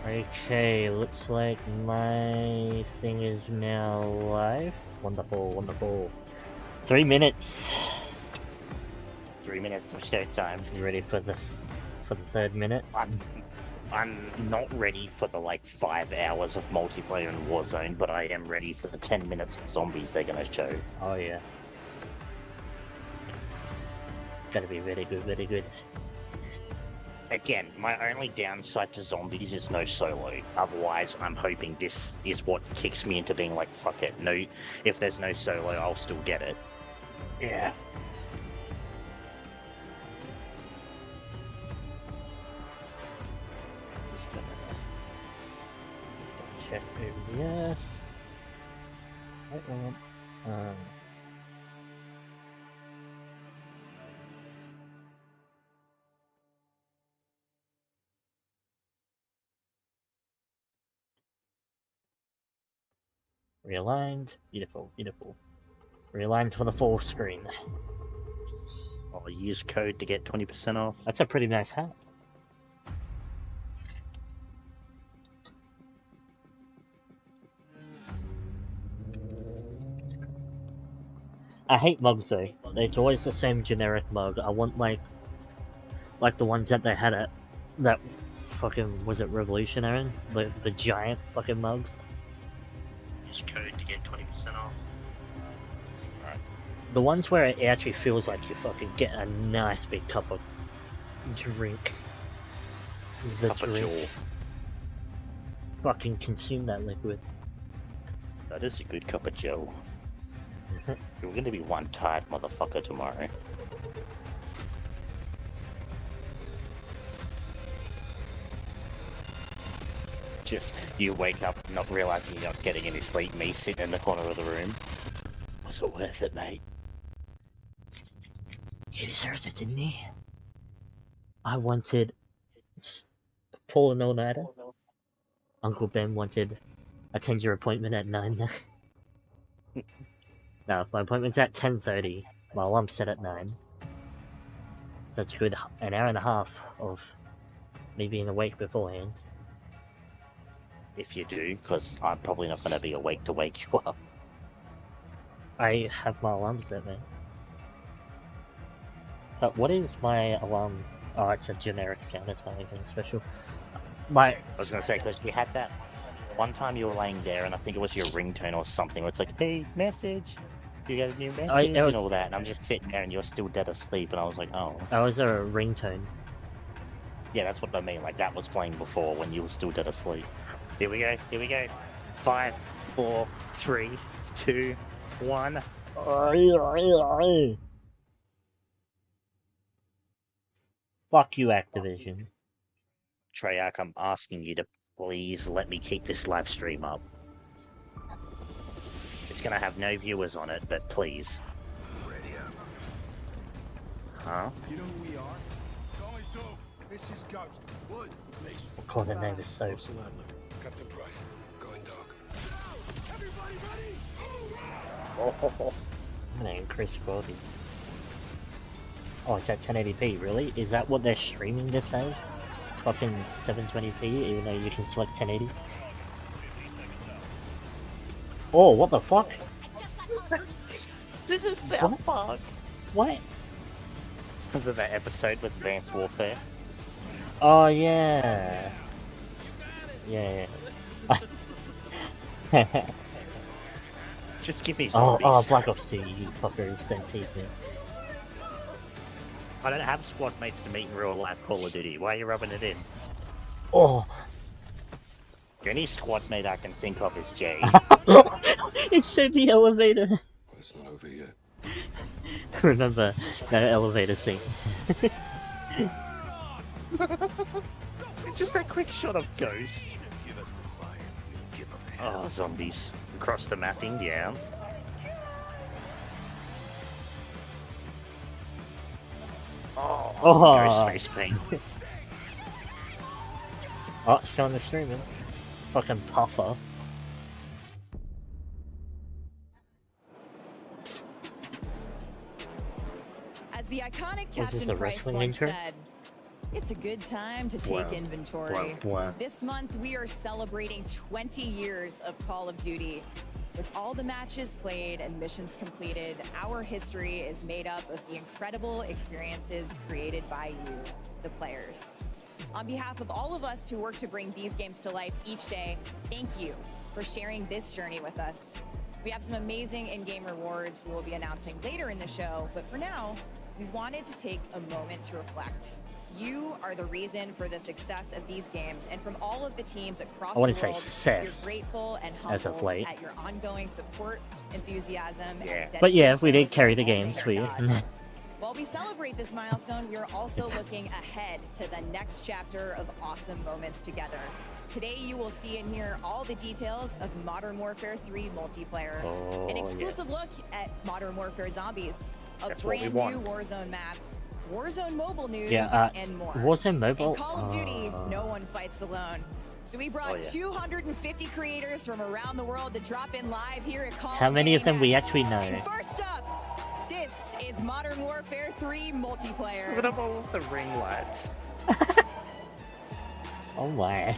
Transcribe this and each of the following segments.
Okay, looks like my thing is now live. Wonderful, wonderful. 3 minutes. 3 minutes of show time. You ready for the third minute? I'm not ready for the like 5 hours of multiplayer in Warzone, but I am ready for the 10 minutes of zombies they're gonna show. Oh yeah. Gotta be very good, very good. Again, my only downside to zombies is no solo. Otherwise, I'm hoping this is what kicks me into being like, fuck it, no, if there's no solo, I'll still get it. Yeah. Just gonna check OBS. Realigned. Beautiful, beautiful. Realigned for the full screen. I'll use code to get 20% off. That's a pretty nice hat. I hate mugs though. It's always the same generic mug. I want like the ones that they had at that fucking, was it Revolutionary? The giant fucking mugs. Use code to get 20% off. Alright. The ones where it actually feels like you fucking get a nice big cup of drink. The Cup of drink. joe. Fucking consume that liquid. That is a good cup of joe. You're gonna be one tired motherfucker tomorrow. Just, you wake up not realizing you're not getting any sleep, me sitting in the corner of the room. Was it worth it, mate? He deserves it, didn't he? I wanted Paul and all-nighter. Uncle Ben wanted attend your appointment at 9. No, my appointment's at 10:30. My alarm's set at 9. That's good. An hour and a half of me being awake beforehand. If you do, because I'm probably not gonna be awake to wake you up. I have my alarm set, man. But what is my alarm? Oh, it's a generic sound. It's not anything special. I was gonna say, because you had that one time you were laying there, and I think it was your ringtone or something, where it's like, hey, message, you got a new message, and all that, and I'm just sitting there, and you're still dead asleep, and I was like, oh. That was a ringtone. Yeah, that's what I mean, like, that was playing before, when you were still dead asleep. Here we go, here we go. 5, 4, 3, 2, 1. Fuck you, Activision. Treyarch, I'm asking you to please let me keep this live stream up. It's gonna have no viewers on it, but please. Ready up. Huh? You know who we are? Calling Soap. This is Ghost. Woods. Mason. Oh, the name is so. Captain Price. Going dark. Everybody ready? I'm gonna increase quality. Oh, it's at 1080p, really? Is that what they're streaming this as? Fucking 720p, even though you can select 1080? Oh, what the fuck? This is South Park! What? Because of that episode with Advanced Warfare. Oh, yeah. Yeah. Just give me Oh, zombies. Black Ops 2, you fuckers, don't tease me. I don't have squad mates to meet in real life Call of Duty. Why are you rubbing it in? Oh! The only squad mate I can think of is Jay. It showed the elevator! Well, it's not over yet. Remember that elevator scene. Just that quick shot of Ghost. Give us the fire. We'll give them hell. Oh, zombies. Across the mapping, yeah. Oh, Oh. Ghost face paint. Oh, showing the streamers. Fucking puffer. As the iconic Was this Captain a Price wrestling once intro? said, It's a good time to take inventory. This month, we are celebrating 20 years of Call of Duty. With all the matches played and missions completed, our history is made up of the incredible experiences created by you, the players. On behalf of all of us who work to bring these games to life each day, thank you for sharing this journey with us. We have some amazing in-game rewards we will be announcing later in the show, but for now, we wanted to take a moment to reflect. You are the reason for the success of these games, and from all of the teams across the world, we're grateful and humbled at your ongoing support, enthusiasm, and dedication. But yeah, we did carry the games for you. While we celebrate this milestone, we are also looking ahead to the next chapter of awesome moments together. Today, you will see and hear all the details of Modern Warfare 3 multiplayer, an exclusive look at Modern Warfare Zombies, a brand new Warzone map, Warzone mobile news, and more. Warzone mobile? In Call of Duty, no one fights alone. So we brought 250 creators from around the world to drop in live here at Call of Duty. How many of them we actually know? And first up, this is Modern Warfare 3 multiplayer. Look at all the ring lights. Oh my.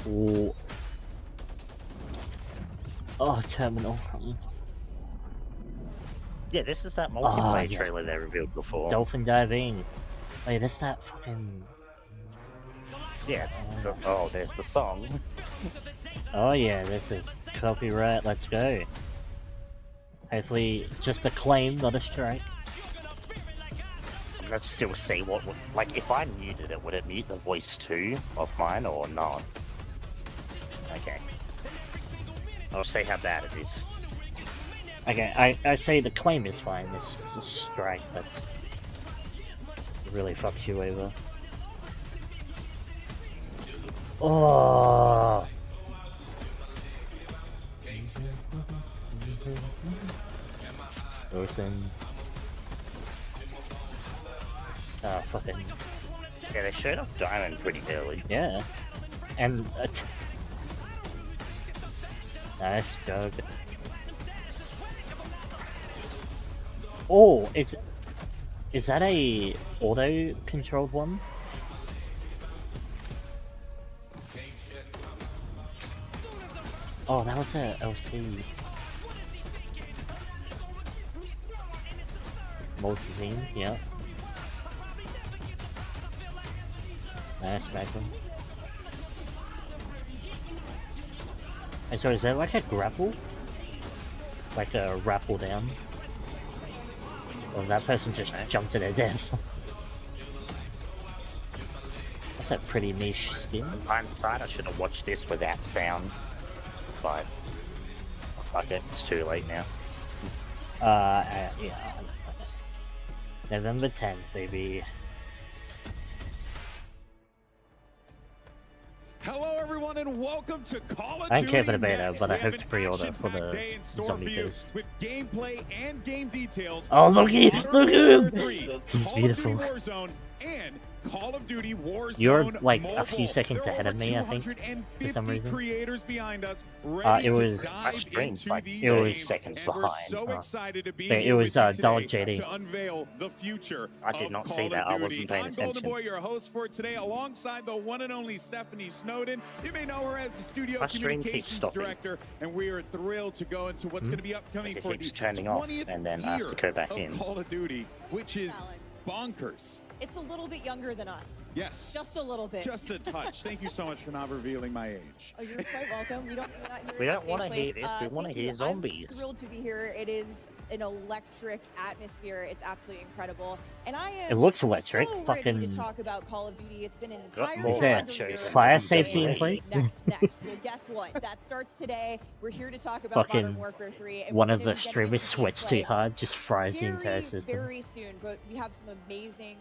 Ooh. Oh, terminal. Yeah, this is that multiplayer trailer they revealed before. Dolphin diving. Wait, is that fucking... Yeah, there's the song. Oh yeah, this is copyright, let's go. Hopefully, just a claim, not a strike. Let's still see what would... Like, if I muted it, would it mute the voice too of mine or not? Okay. I'll see how bad it is. Okay, I say the claim is fine, this is a strike, but it really fucks you over. Oh. Awesome. Oh, fucking... Yeah, they showed off Diamond pretty early. Yeah. And... nice job. Oh, is that a auto-controlled one? Oh, that was a LC. Multi-team, yeah. Nice Magnum. And so is that like a grapple? Like a rappel down? Or that person just jumped to their death? That's a pretty niche skin. In hindsight, I should have watched this without sound. But... fuck it, it's too late now. Yeah. November 10th, baby. Hello everyone and welcome to Call of Duty. I don't care for the beta, Next. but I hope to pre-order for the zombie boost. With gameplay and game details. Oh, look at him! He's beautiful. Warzone and Call of Duty Warzone You're like Mobile. a few seconds ahead of me, I think, for some reason. Creators behind us It was... I streamed like it was seconds behind. So excited to be it was Dog JD. To unveil the future I did not see that. I wasn't paying attention. I'm Golden Boy, your host for today, alongside the one and only Stephanie Snowden. You may know her as the studio communications director, and we are thrilled to go into what's going to be upcoming for the 20th and then I have to go back in. Call of Duty, which is bonkers. It's a little bit younger than us. Yes. Just a little bit. Just a touch. Thank you so much for not revealing my age. Oh, you're quite welcome. We don't do that here. We don't want to hear this. We want to hear zombies. I'm thrilled to be here. It is an electric atmosphere. It's absolutely incredible. And I am It looks electric. so fucking... ready to talk about Call of Duty. It's been an entire fire safety in place? Next. Well, guess what? That starts today. We're here to talk about Modern Warfare 3. And one of the streamers sweats too hard, just fries the entire system. Very soon, but we have some amazing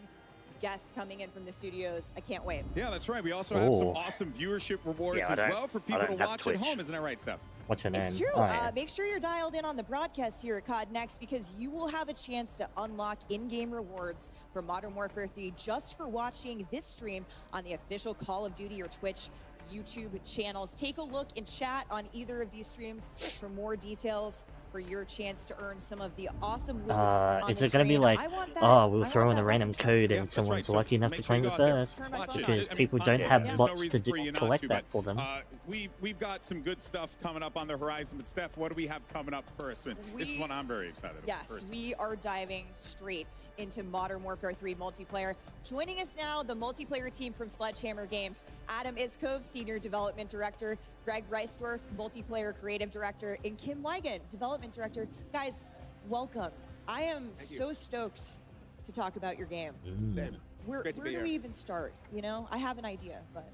guests coming in from the studios. I can't wait. Yeah, that's right. We also have some awesome viewership rewards as well for people to watch at home. Isn't that right, Steph? What's your name? It's true. Make sure you're dialed in on the broadcast here at COD Next, because you will have a chance to unlock in-game rewards for Modern Warfare 3 just for watching this stream on the official Call of Duty or Twitch YouTube channels. Take a look and chat on either of these streams for more details. for your chance to earn some of the awesome loot is it gonna be like, oh, we'll throw in a random code and someone's lucky enough to claim it first? Because people don't have bots to collect that for them. We've got some good stuff coming up on the horizon, but Steph, what do we have coming up first? This is one I'm very excited about. Yes, we are diving straight into Modern Warfare 3 multiplayer. Joining us now, the multiplayer team from Sledgehammer Games, Adam Iskov, Senior Development Director, Greg Reisdorf, Multiplayer Creative Director, and Kim Wigan, Development Director. Guys, welcome. I am so stoked to talk about your game. Same. Where do we even start? You know, I have an idea, but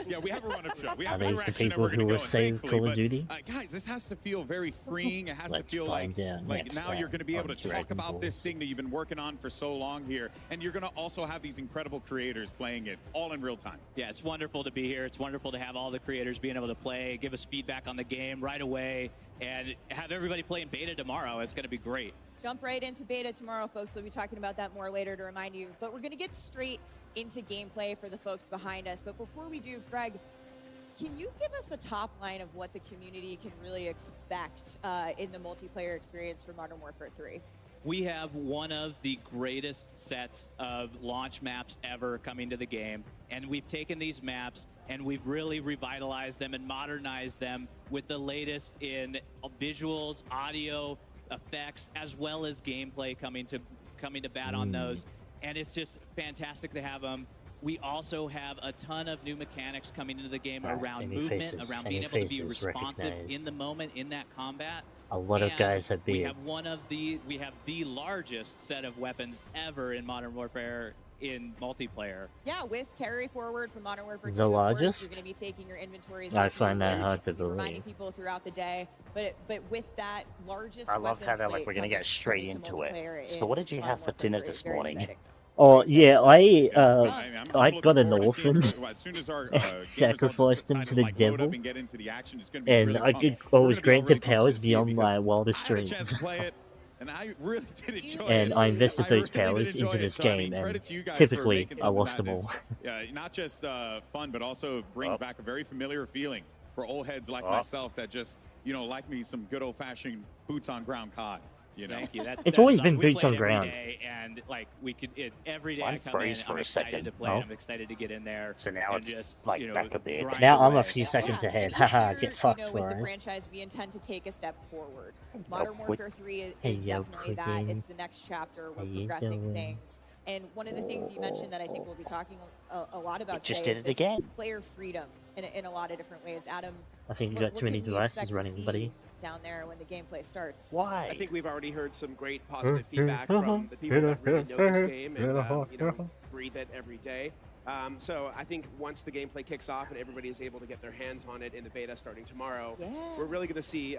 yeah, we have a run-up show. We have a direction that we're going to go in, Call of Duty. Guys, this has to feel very freeing. It has to feel like now you're going to be able to talk about this thing that you've been working on for so long here, and you're going to also have these incredible creators playing it all in real time. Yeah, it's wonderful to be here. It's wonderful to have all the creators being able to play, give us feedback on the game right away, and have everybody play in beta tomorrow. It's going to be great. Jump right into beta tomorrow, folks. We'll be talking about that more later to remind you. But we're going to get straight into gameplay for the folks behind us. But before we do, Greg, can you give us a top line of what the community can really expect in the multiplayer experience for Modern Warfare 3? We have one of the greatest sets of launch maps ever coming to the game. And we've taken these maps and we've really revitalized them and modernized them with the latest in visuals, audio, effects, as well as gameplay coming to bat on those, and it's just fantastic to have them. We also have a ton of new mechanics coming into the game around movement, around being able to be responsive in the moment in that combat. A lot of guys have beards. We have the largest set of weapons ever in Modern Warfare in multiplayer. Yeah, with carry forward from Modern Warfare 2, the largest? You're going to be taking your inventories. I find that hard to believe. Reminding people throughout the day, but with that largest. I love how they're like, we're going to get straight into it. So what did you have for dinner this morning? Oh yeah, I got an orphan, sacrificed him to the devil, and I was granted powers beyond my wildest dreams. And I really did enjoy and I invested those powers into this game, and typically I lost them all. Not just fun, but also brings back a very familiar feeling for old heads like myself that just, like me some good old-fashioned boots on ground COD. You know? Thank you. It's always been boots on ground. And like every day I come in, I'm excited to play. I'm excited to get in there. So now it's just, like back a bit. Now I'm a few seconds ahead. Haha, get fucked for with the franchise, we intend to take a step forward. Modern Warfare 3 is definitely that. It's the next chapter. We're progressing things. And one of the things you mentioned that I think we'll be talking a lot about today is player freedom in a lot of different ways. Adam, I think you got too many devices running, buddy. Down there when the gameplay starts. Why? I think we've already heard some great positive feedback from the people that really know this game and breathe it every day. So I think once the gameplay kicks off and everybody is able to get their hands on it in the beta starting tomorrow, we're really going to see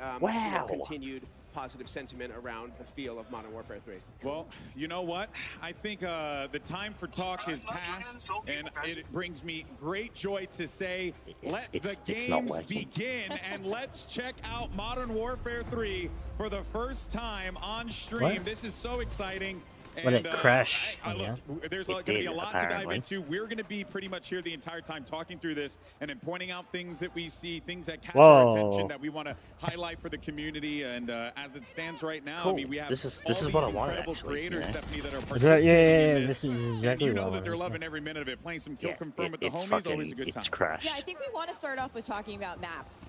continued positive sentiment around the feel of Modern Warfare 3. Well, you know what? I think the time for talk is past, and it brings me great joy to say, let the games begin, and let's check out Modern Warfare 3 for the first time on stream. What? This is so exciting. When it crashed. Look, there's going to be a lot to dive into. We're going to be pretty much here the entire time talking through this and then pointing out things that we see, things that catch our attention that we want to highlight for the community. And as it stands right now, I mean, we have this is all what these I want, incredible actually, creators, Stephanie, that are participating in this is exactly and you know what that they're loving every minute of it. Playing some kill confirm with the homies, always a good time. Crashed. Yeah, I think we want to start off with talking about maps.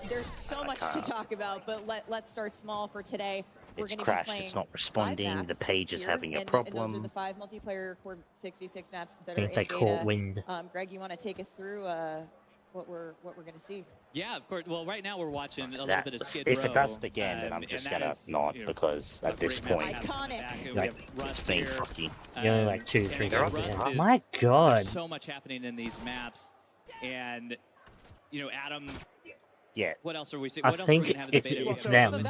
There's so much to talk about, but let's start small for today. It's crashed, it's not responding, the page is having a problem. And those are the 5 multiplayer core 6v6 maps that are in beta. Wind. Greg, you want to take us through what we're going to see? Yeah, of course. Well, right now we're watching a little bit of Skid If Row, it does begin, then I'm just going to nod because at this point, it's been fucky. Only like 2-3 seconds. Oh my god. There's so much happening in these maps. And, Adam... Yeah. What else are we seeing? I think it's them.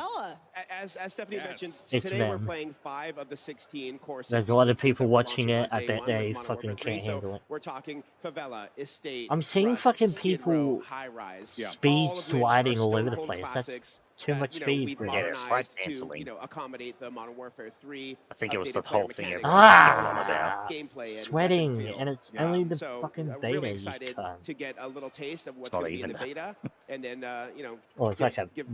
As Stephanie mentioned, today we're playing 5 of the 16 courses. There's a lot of people watching it. I bet they fucking can't handle it. We're talking Favela, Estate. I'm seeing fucking people speed sliding all over the place. That's too much you know, speed. we've For modernized to, you know, accommodate the Modern Warfare 3. I think it was the updated player whole thing mechanics, gameplay, and sweating, weapon feel. and it's only the So fucking beta. really excited to get a little taste of what's going to be in the beta, and then you know, well, it's give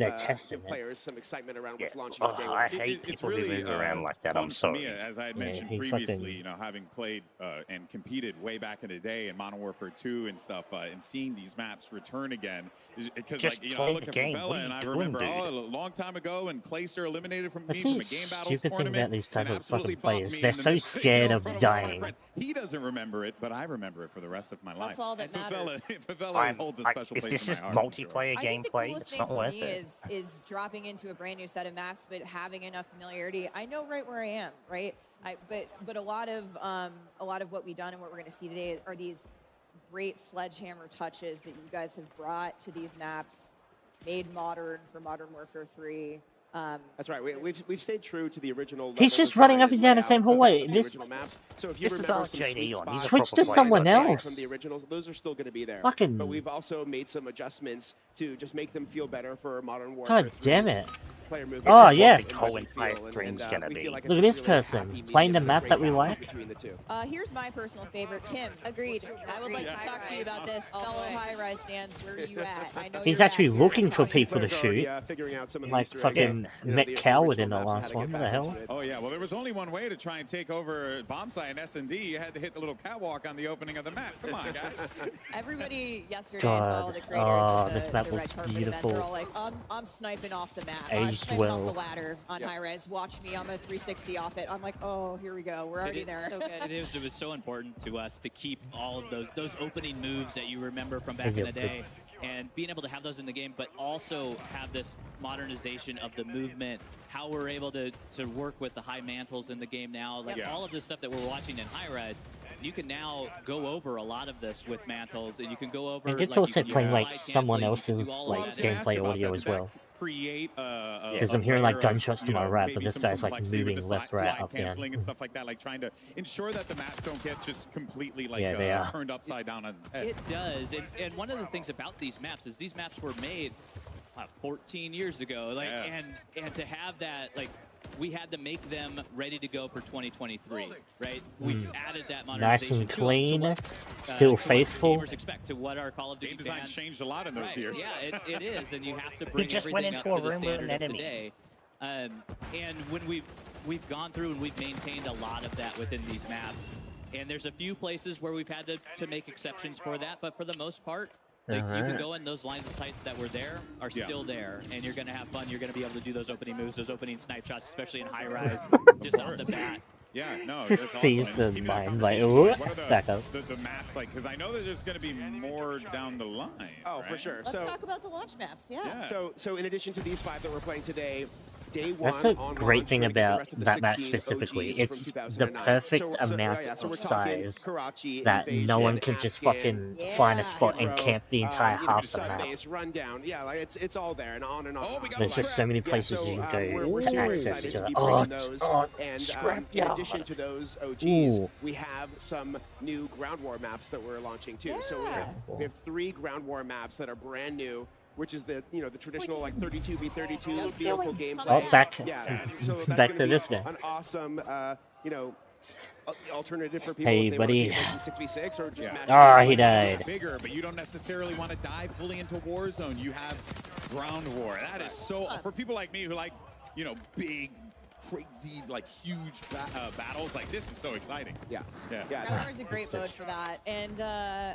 players some excitement around what's launching on day one. I hate people who move around like that. I'm sorry. Me, as I had mentioned previously, you know, having played and competed way back in the day in Modern Warfare 2 and stuff, and seeing these maps return again, because like, you know, I look at Favela and I remember a long time ago, and Clayster eliminated from me from a game battles tournament. About these type of fucking players, they're so scared of dying. He doesn't remember it, but I remember it for the rest of my life. That's all that matters. Favela holds a special place in my heart. If this is multiplayer gameplay, it's not worth it. Is dropping into a brand new set of maps, but having enough familiarity. I know right where I am, right? But a lot of what we've done and what we're going to see today are these great sledgehammer touches that you guys have brought to these maps, made modern for Modern Warfare 3. That's right. We've stayed true to the original. He's just running up and down the same hallway. So if you remember some sweet spots, switch to someone else. From the originals, those are still going to be there. Fucking. But we've also made some adjustments to just make them feel better for Modern Warfare. God damn it. Player movement. Oh yes. Look at this person playing the map that we like. Here's my personal favorite, Kim. Agreed. I would like to talk to you about this. Fellow high-rise stands, where are you at? I know he's actually looking for people to shoot. Like fucking Met Coward in the last one. What the hell? Oh yeah. Well, there was only one way to try and take over bomb site and S&D. You had to hit the little catwalk on the opening of the map. Come on, guys. Everybody yesterday saw the creators of this map looks beautiful. They're all like, I'm sniping off the map. Aged well. Off the ladder on high res. Watch me. I'm a 360 off it. I'm like, oh, here we go. We're already there. So good. It was so important to us to keep all of those opening moves that you remember from back in the day, and being able to have those in the game, but also have this modernization of the movement, how we're able to work with the high mantles in the game now, like all of this stuff that we're watching in high res. You can now go over a lot of this with mantles, and you can go over. And it's also playing like someone else's like gameplay audio as well. Because I'm hearing like gunshots to my right, but this guy's like moving left, right, up, down. And stuff like that, like trying to ensure that the maps don't get just completely like turned upside down on its head. It does, and one of the things about these maps is these maps were made 14 years ago, like, and to have that, like, we had to make them ready to go for 2023, right? We've added that modernization. Nice and clean, still faithful. Gamers expect to what our Call of Duty game design changed a lot in those years. Yeah, it is, and you have to bring everything up to the standard of today. And when we've gone through and we've maintained a lot of that within these maps, and there's a few places where we've had to make exceptions for that, but for the most part, like, you can go in, those lines of sights that were there are still there, and you're going to have fun. You're going to be able to do those opening moves, those opening snipe shots, especially in high rise, just off the bat. Yeah, no, just sees the mind like, back up. The maps, like, because I know that there's going to be more down the line. Oh, for sure. Let's talk about the launch maps. Yeah. So in addition to these 5 that we're playing today, Day one. That's the great thing about that map specifically. It's the perfect amount of size that no one can just fucking find a spot and camp the entire half the map. Rundown. Yeah, like it's all there and on and on. There's just so many places you can go to access each other. And in addition to those OGs, we have some new ground war maps that we're launching too. So we have 3 ground war maps that are brand new, which is the the traditional like 32v32 vehicle gameplay. Oh, back so that's back to this guy. An awesome alternative for people hey, if they buddy. want to 6v6 or just he died. Bigger, but you don't necessarily want to dive fully into Warzone. You have ground war. That is so for people like me who like big, crazy, like huge battles. Like this is so exciting. Yeah. Ground War is a great mode for that. And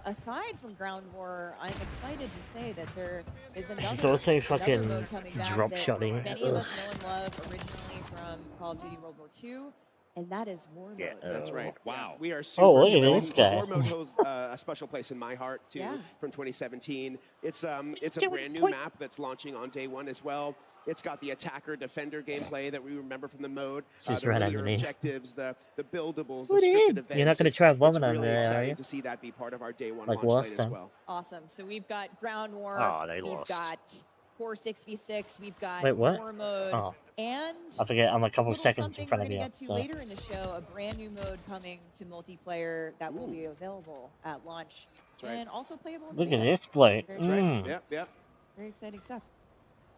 aside from Ground War, I'm excited to say that there is another. He's also fucking mode coming back drop-shotting. Many of us know and love originally from Call of Duty World War II. And that is War Mode. Yeah, that's right. Wow. We are super look at this guy. War Mode holds a special place in my heart, too, from 2017. It's a brand new map that's launching on day 1 as well. It's got the attacker-defender gameplay that we remember from the mode. Just the right clear underneath. objectives, the buildables, the scripted events. You're not going to try woman on really there, are exciting you? to see that be part of our day 1 Like launch last slate time. as well. Awesome. So we've got Ground War. Oh, they we've lost. got Core 6v6. We've got Wait, what? War Mode. Oh. And I forget, I'm a couple little seconds in something front we're of you. gonna get to So. later in the show, a brand new mode coming to multiplayer that will be available at launch. That's right. And also playable in Look the at beta. this bloke. That's right. Yep. Very exciting stuff.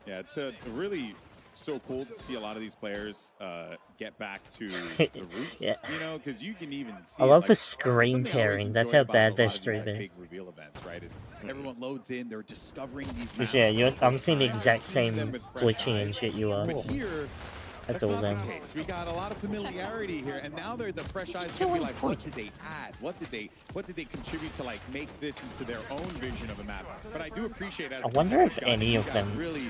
Yeah, it's a really so cool to see a lot of these players get back to the roots, yeah. you know, because you can even see I love like, the screen tearing. That's how bad their stream big is. reveal events, right? Is everyone loads in, they're discovering these maps. Yeah, I'm seeing the time, exact seeing them same with fresh glitching and eyes. shit you are. But here, That's that's all not them. the case. We got a lot of familiarity here, and now they're the fresh eyes gonna be like, what did they add? What did they contribute to like make this into their own vision of a map? But I do appreciate as I wonder if any of them really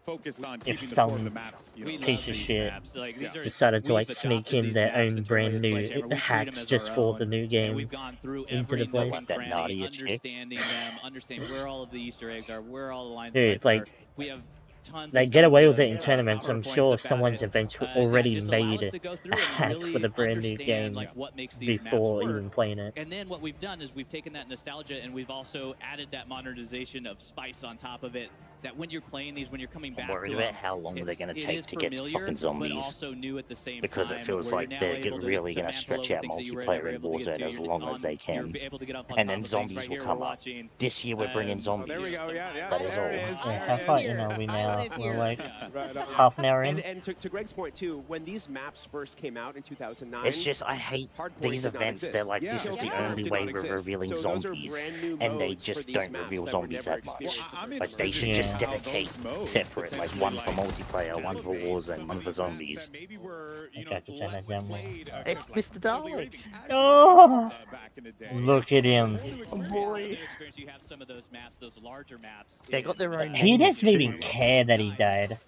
focused on if keeping the some core of the maps. You know, piece of shit Like, decided to like sneak in their own brand new hacks just for the new game we've gone through into the every place. nook and That cranny, naughty chick. understanding them, understanding where all of the Easter eggs are, where all the line Dude, sites like, are. We have tons they and get tons away with of, it in tournaments. I'm PowerPoints sure about someone's it. eventually already just allow us made to go through a and hack really for the brand new understand, game like, what makes these maps before work. even playing it. And then what we've done is we've taken that nostalgia and we've also added that modernization of spice on top of it. That when you're playing these, when you're coming back I'm worried to about them, how long they're going to it take is to get to familiar, fucking but zombies. also new at the same Because time, it feels where like you're now they're able really going to mantle stretch over out things that you were multiplayer never in able to get Warzone to. as You're long as they you're can. able to get up on And top then of things. zombies Right will here, come we're up. watching, This year we're bringing Oh, zombies. there we go. Yeah. That is all. There it is. Yeah, There how it far is. in are we now? We're like Right on. half an hour in. And to Greg's point too, when these maps first came out in 2009, It's just, I hate hardpoint these did not events. exist. They're like, Yeah. this is the Kill only did way not we're exist. revealing So those are zombies. brand new And they modes for just these don't maps reveal that were zombies never that much. experienced I'm the Like, first they time. should Yeah. just how dedicate those modes separate, like one for multiplayer, one for elevate Warzone, some one of for these maps zombies. that maybe were, you I know, got to turn that less down more. played, It's like, Mr. totally Dalek. Oh, back in the day. look at him. Oh boy. you have some of those maps, those larger maps. They got their own He names doesn't even too. care that he died.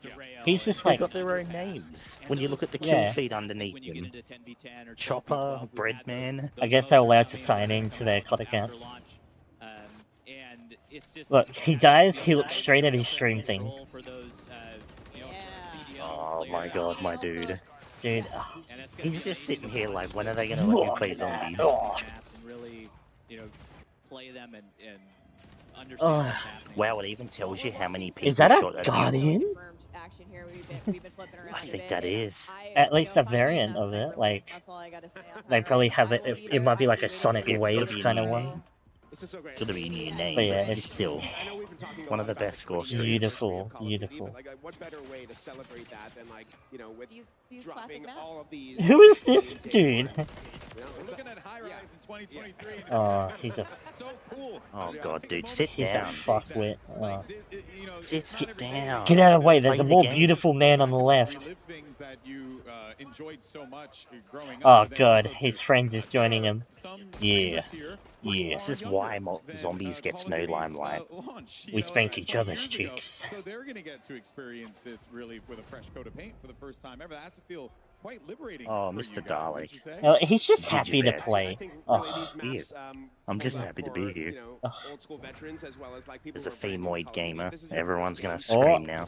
He's just They like, got their own names. When you look at the kill Yeah. feed underneath them. 10v10 or Chopper, 12v12, Breadman. I guess they're allowed to sign into their COD accounts. And it's just Look, he dies, he looks straight at his stream thing. Oh my god, my dude. Dude, He's just sitting here like, when are they gonna let me play zombies? Oh. and really, play them and understand Oh. what's happening. Wow, it even tells you how many people is that shot a at you. Guardian? Confirmed action here. We've been flipping around I a think bit, that and is. At least a finally, variant that's of my it, rip. like, That's all I gotta say on they that. probably have I it, will be it there. might be I'll like a waiting Sonic for you. Wave It's kind of gonna one. This is so great. Should have been your name, But yeah, but it's still. I know we've been talking a One lot of the about best score the 20 streaks. years Beautiful, of Call of Duty, beautiful. but, like, what better way to celebrate that than, like, you know, with These classic dropping maps. all of these. Who is this dude? We're looking at high rise in 2023. and Oh, he's a it's so cool. Oh Yeah, god, take a dude, moment sit to he's a down. fuckwit. Like, you know, Sit, it's not get every day down. Get out of the way, there's Play a the more game. beautiful man on the left. relive things that you enjoyed so much growing up, Oh but then god, also his to- friend is joining there are him. some Yeah. streamers here Yeah. This is who are why younger than, zombies gets Call no of Duty's, limelight. launch, you We know, spank each 20 other's years ago. cheeks. So they're going to get to experience this really with a fresh coat of paint for the first time ever. That has to feel quite liberating. Oh, for Mr. you guys, Dalek. wouldn't you say? He's just Did happy you to bet? play. I think Oh. really these He maps, is. I'm just came happy to up be for, here. you know, old school veterans as well as like people As a who are brand new to femoid Call of Duty. gamer, This is your everyone's first gonna game. scream now.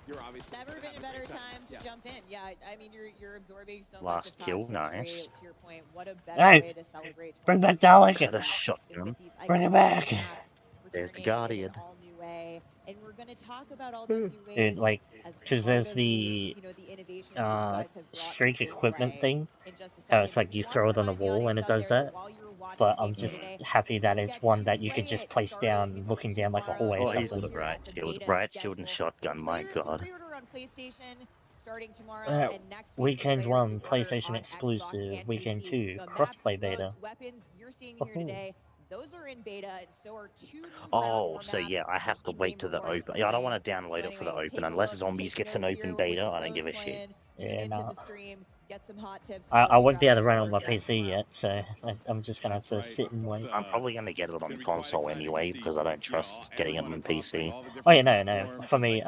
You're obviously Never been a having better great time to Yeah. jump in. Yeah, I mean, you're absorbing so Last much of kill, COD's history. nice. To your point, what a better Hey, way to celebrate bring back 20 Dalek. Is that a shotgun? with these Bring it iconic back. maps There's the returning in Guardian. an all-new way. And we're going to talk about all those new ways. Dude, like, as because part there's of the you know, the innovations that you guys have brought streak to the equipment fray. thing. In just a How it's second, like we you wanna throw it on a remind the wall and it audience out does there that. while you're watching But I'm gameplay just today, happy that you it's get one to that you could play just it place down starting looking down like a hallway Oh, or he's got something. a riot shield. beta Riot shield and schedule. shotgun, my Players can god. pre-order on PlayStation starting tomorrow, Uh, and next week Weekend players 1, can order PlayStation on exclusive. Xbox and Weekend PC. 2, The crossplay maps, beta. modes, weapons you're seeing here Oh. today, those are in beta, and so are 2 new Oh, round so maps yeah, I have to with wait to in-game the rewards open. Yeah, I don't for want to free. download So it for the anyway, take open a unless look, zombies take gets an notes open here beta. with I don't give a close shit. plan, Yeah, tune into nah. the stream, get some hot tips I before you won't be able to drop run it your on my first game PC tomorrow. yet, so I'm just gonna have to That's right. sit and wait. I'm probably gonna get it on console anyway because I don't trust getting it on PC. Oh yeah, no. For me,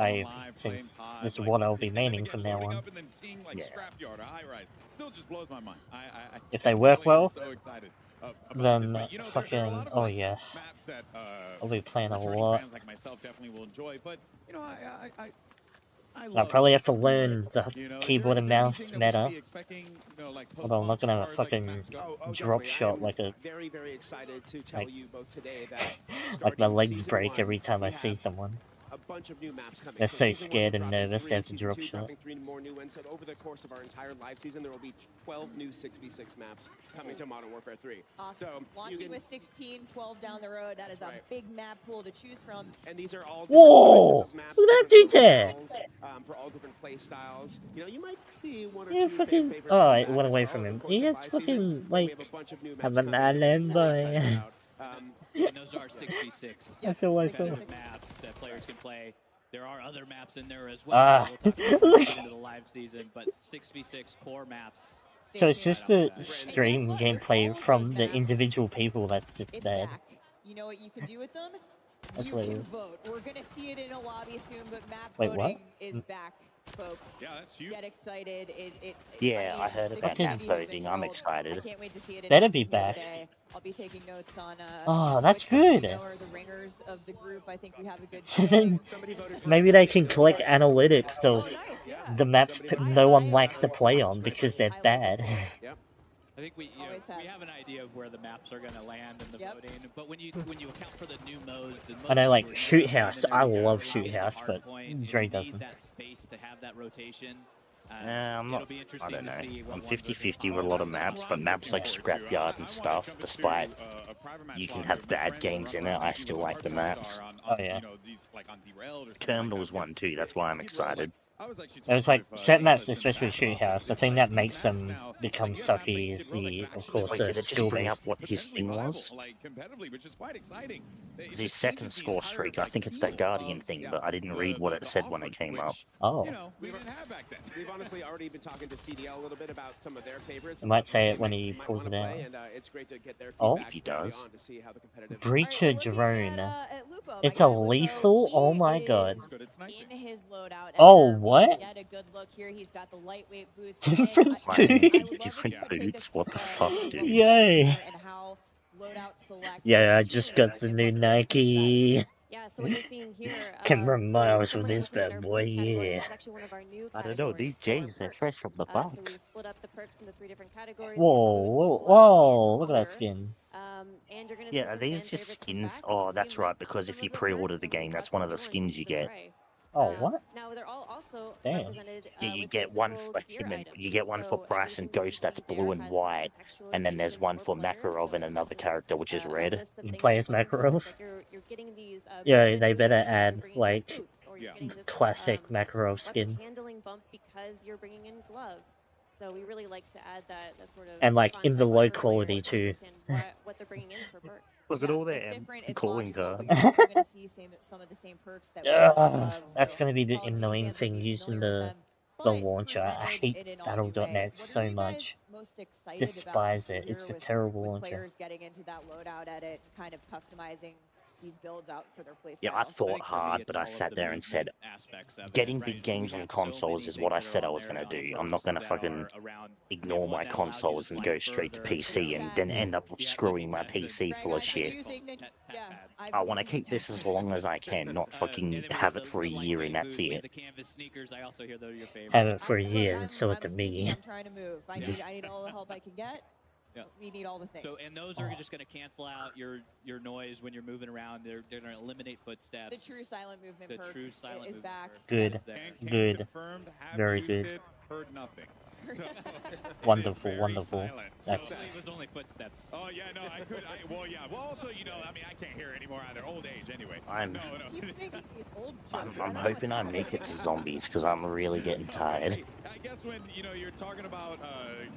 since this is what I'll be maining from now on. Yeah. Still just blows my mind. If they work genuinely am well, so excited about then this. But, you know, there are a fucking lot of, oh like, yeah, maps that, I'll be playing a returning lot. fans like myself definitely will enjoy. But you know, I I'll love probably have to something learn new. the You know, keyboard and mouse anything that we should meta. be expecting, you know, like Although I'm not post-launch gonna as far as, like, fucking maps go? drop definitely. shot I am like a very excited to tell like- you both today that like my starting legs season break 1, every time we I see have someone. a bunch of new maps coming. They're so Season 1, scared we're and dropping nervous 3, they have to Season drop 2 shot. dropping 3 more new ones. So over the course of our entire live season, there will be 12 new 6v6 maps coming to Modern Warfare 3. Awesome. So Launching with 16, 12 down the road. That is a big map pool to choose from. And these are all Whoa! different sizes of maps. Look at that detail! For all different play styles. You know, you might see one or Yeah, two fucking. favorites. Oh, come it back went as away well from over him. the course He of has live season, fucking, but we like, have a bunch of new have maps a coming. Lambo. We're excited about. And those are 6v6. That's all I saw. Maps that players can play. There are other maps in there as well. We'll talk about when we get into the live season, but 6v6 core maps. So it's just the stream gameplay from the individual people that's just dead. Back. You know what you can do with them? That's You what it can is. vote. We're gonna see it in a lobby soon, but map Wait, voting what? is back, folks. Yeah, that's huge. Get excited. Yeah, I heard the about community map has been voting. I'm thrilled. excited. I can't wait to see it in Better be action here back. today. I'll be taking notes on Oh, that's which ones we good. know are the ringers of the group. I think we have a good So then, day. maybe they can collect analytics Oh, of nice, yeah. the maps no one likes to play on because they're bad. I think we have an idea of where the maps are going to land in the voting, but when you account for the new modes, I know, like Shoot House. I love Shoot House, but Dre doesn't. that space to have that rotation. I'm not, It'll be I don't to know. see I'm what ones are 50-50 with a lot of maps, but maps like Scrapyard and stuff, despite you can have bad games in it, I still like the maps. Oh yeah. Terminal is one too, that's why I'm excited. It was like set maps, especially Shoot House. The thing that makes them become sucky is of course, Wait, did it just bring up skill-based. what his thing was? His second score streak, I think it's that Guardian thing, but I didn't read what it said when it came up. Oh. We didn't have back then. We've honestly already been talking to CDL a little bit about some of their favorites. I might say it when he pulls it out. And it's great to get their Oh. feedback If he does. on to see how the competitive Breacher drone. It's a lethal? Oh my god. In his loadout. Oh, what? Get a good look here. He's got the lightweight boots. Different boots? Different boots? What the fuck, dude? Yay! And how loadout select. Yeah, I just got the new Nike. Yeah, so what you're seeing here. Can run miles with somewhere this within bad our boy, boots category, yeah. this is actually one of our new I don't know, these categories J's, for they're perks. fresh from the So we box. split up the perks into 3 different categories. Whoa, boots, whoa, whoa, gloves, look and at that armor. skin. And you're gonna Yeah, see are some these fan just favorites come skins? back. Oh, that's We right, mixed because some if of you the pre-order perks the and we game, brought that's some one of the new ones skins you to get. try. Oh, what? Now they're all also Damn. represented Yeah, you with get one physical for gear him, and items. you get one for So Price and everything that you Ghost that's see blue there and has white, and then there's contextualization one for for players. Makarov So and it another comes character which with is a red. list of things Players to look for. Makarov? Like you're getting these Yeah, movement they better boosts because add, you're bringing in like, boots, or you're getting this, classic Makarov weapon skin. handling bump because you're bringing in gloves. So we really like to add that sort of And, like, in the context low for quality, players to too. understand what they're bringing in for perks. Look at all It's that different, it's calling logical, cards. but you're also gonna see some of the same perks that we have above, That's so gonna be the Call of Duty annoying fans will thing be using familiar with them, the but launcher. I presented hate in an all-new way. Battle.net What so are you much. guys most excited about to Despise see it. It's here the with terrible launcher. players getting into that loadout edit, kind of customizing these builds out for their playstyles? Yeah, I thought hard, but I sat there and said, getting big games on consoles is what I said I was going to do. I'm not going to fucking ignore my consoles and go straight to PC and then end up screwing my PC full of shit. I want to keep this as long as I can, not fucking have it for a year and that's it. Have it for a year and sell it to me. I'm trying to move. I need all the help I can get. Yeah. We need all the things. So, and those are just going to cancel out your noise when you're moving around. They're going to eliminate footsteps. The true silent movement The perk true silent is movement back. perk Good. is there. Good. Confirmed, have Very used good. it, heard nothing. So, Wonderful, very wonderful. silent. That's- It was only footsteps. Oh yeah, no, I could. Well, yeah. Well, also, you know, I mean, I can't hear anymore either. Old age, anyway. I'm- No. Keep making these old I'm jokes. I don't know hoping I what's make it happening. to zombies because I'm really getting tired. I guess when you're talking about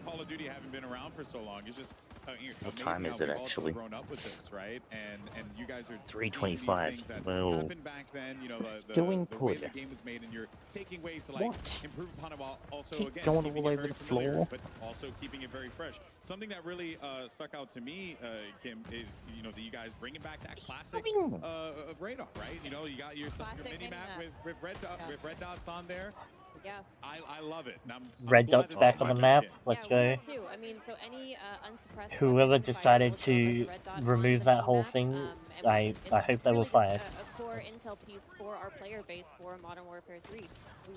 Call of Duty having been around for so long, it's just What amazing time is how it we've all actually? grown up with this, right? And you guys are 3:25. seeing these things that Well, happened back then. You know, the doing way the good. game was made, and you're taking ways to like What? improve upon it while also Keep again going all keeping the way it to very the familiar, floor. but also keeping it very fresh. Something that really stuck out to me, Kim, is that you guys bringing back that classic radar, right? You know, you got your Classic mini map with red dots on there. Yeah. I love it. And I'm Red glad dots that back they on the brought map. that in. Let's yeah, we go. did too. I mean, so any unsuppressed Whoever weapon provided decided will show up as a to red dot on remove the that mini whole map, thing and I hope they were fired. A core intel piece for our player base for Modern Warfare 3. We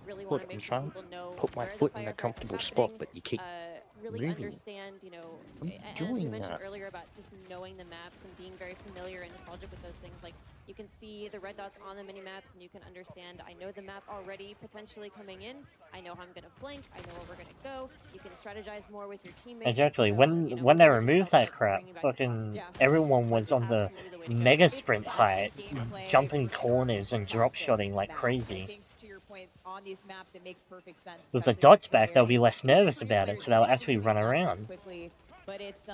really want to make sure people know put my where foot the in a fire comfortable is spot, happening, but you keep really moving. understand, you know, I'm and as you enjoying mentioned that. earlier about just knowing the maps and being very familiar and nostalgic with those things, like you can see the red dots on the mini maps and you can understand, I know the map already potentially coming in, I know how I'm going to flank, I know where we're going to go, you can strategize more with your teammates. Exactly. So, when you know, when they really removed felt that like crap, bringing back fucking the everyone was on the absolutely the way to go. mega It's sprint fantastic height, gameplay jumping for sure. corners and drop Classic shotting like maps. crazy. I think to your point, on these maps, it makes perfect sense. With the especially dots for back, they'll be players. less And even nervous for new about it, players, so you they'll get to actually lose run these maps so around. quickly, but it's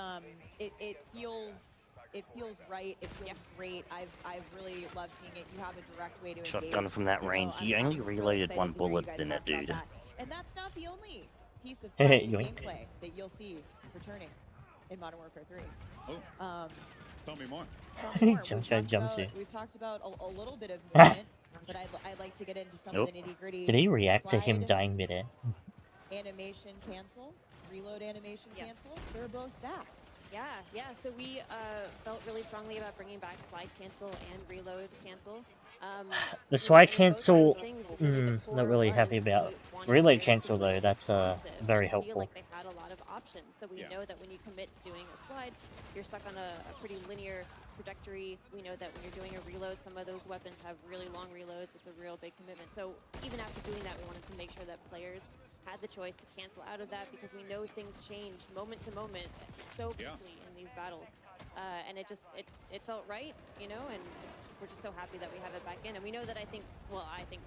it feels right. It feels great. I've really loved seeing it. You have a direct way to engage. Shotgun from that range. You I'm only really reloaded excited one to hear you bullet guys in it, talk about dude. that. And that's not the only piece of classic Yoink. gameplay that you'll see returning in Modern Warfare 3. Oh, tell me more. We've talked about a little bit of movement, but I'd like to get into some of the nitty-gritty. Did he react to him Slide dying midair? animation cancel, reload animation cancel. They're both back. Yeah. So we felt really strongly about bringing back slide cancel and reload cancel. The slide cancel, not really happy about. Reload cancel though, that's very helpful. Like they had a lot of options, so we know that when you commit to doing a slide, you're stuck on a pretty linear trajectory. We know that when you're doing a reload, some of those weapons have really long reloads. It's a real big commitment. So even after doing that, we wanted to make sure that players had the choice to cancel out of that, because we know things change moment to moment so quickly in these battles, and it felt right, you know, and we're just so happy that we have it back in. And we know that I think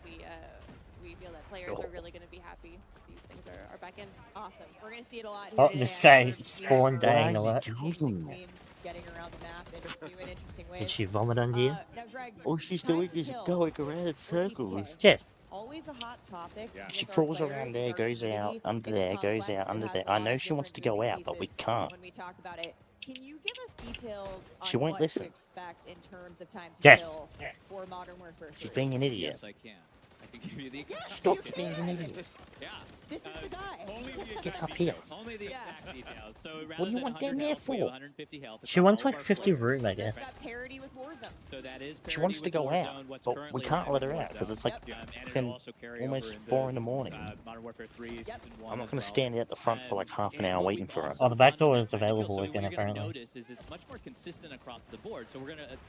we feel that players are really going to be happy these things are back in. Awesome. We're going to see it a lot here Oh, today. this guy spawned dying a lot. Getting around the map in new and interesting ways. Did she vomit on you? Now, Greg, All she's doing is going around in circles. Yes. Always a hot topic. She crawls around there, goes out, under there, goes out, under there. I know she wants to go out, but we can't. When we talk about it, can you give us details on She won't what listen. to expect in terms of time to kill for Modern Warfare 3? She's being an idiot. Yes, I can. I can give you the exact Stop being an idiot. Yeah. This is the guy. Get up here. Only the exact details. So What do you want down there for? She wants like 50 room, I guess. It's got parity with Warzone. So that is She wants to go out, but we can't let her out because it's like almost 4 in the morning. Modern Warfare 3 Season 1 I'm not going to stand out the front for like half an hour waiting for her. Oh, the back door is available so again, what you're gonna apparently. notice is it's much more consistent across the board. So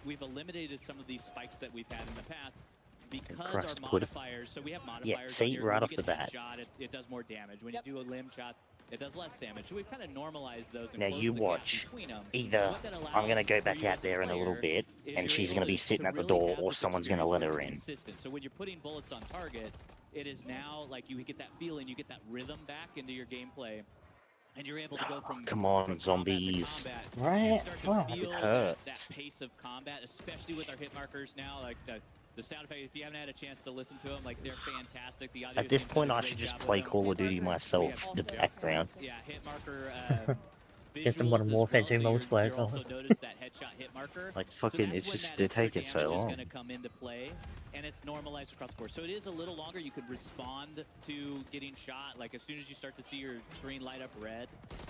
we've eliminated some of these spikes that we've had in the past. Because our modifiers, so we have modifiers. See, here. right When off you the get a bat. shot, it does more damage. When you do a limb shot, it does less damage. So we've kind of normalized those. And Now closed you the gap watch. between them. Either What that allows I'm going to go for back you out as a there in a little player bit, is and you're she's able going to be to sitting at the really door, have or this someone's going to let experience her where in. it's consistent. So when you're putting bullets on target, it is now like you get that feeling, you get that rhythm back into your gameplay. And you're able to go from Come on, combat to zombies. combat. Right. You start to Oh. feel It hurts. that pace of combat, especially with our hit markers now. Like the sound effect, if you haven't had a chance to listen to them, like they're fantastic. The audio At this team's done point, a I great should just job play with them. Call of Duty myself in the background. Yeah, hit marker. Get some Modern Warfare 2 multiplayer You also going. notice that headshot hit marker. Like So fucking, that's it's when just that they're extra taking so damage is long. going to come into play, and it's normalized across the board. So it is a little longer. You could respond to getting shot. Like as soon as you start to see your screen light up red,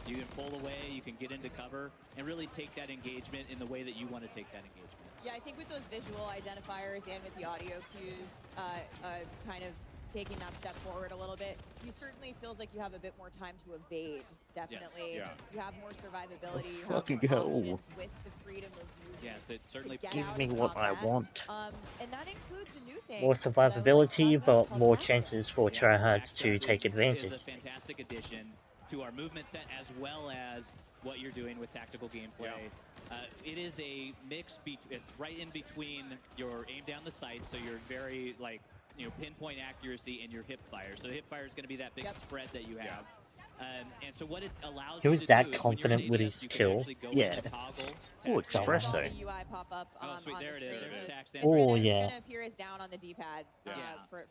you can pull away, you can get into cover, and really take that engagement in the way that you want to take that engagement. Yeah, I think with those visual identifiers and with the audio cues, kind of taking that step forward a little bit, you certainly feels like you have a bit more time to evade. Definitely, you have more survivability. You have Fucking more hell. options with the freedom of movement. Yes, it certainly. Give me what I want. And that includes a new thing. More that I would like to survivability, talk about but more called chances for Yes, tryhards Access to take advantage. is a fantastic addition to our movement set, as well as what you're doing with tactical gameplay. It is a mix. It's right in between your aim down the sight, so you're very like pinpoint accuracy, and your hip fire. So hip fire is going to be that big spread that you have. And so what it allows He you was to that do is confident when with you're in his ADS, you can kill. actually go in Yeah. and toggle Oh, tactical Express the though. UI pop up Oh, sweet, on there the it is. screen. There's tax It's Oh, gonna, yeah. It's gonna appear as down on the D-pad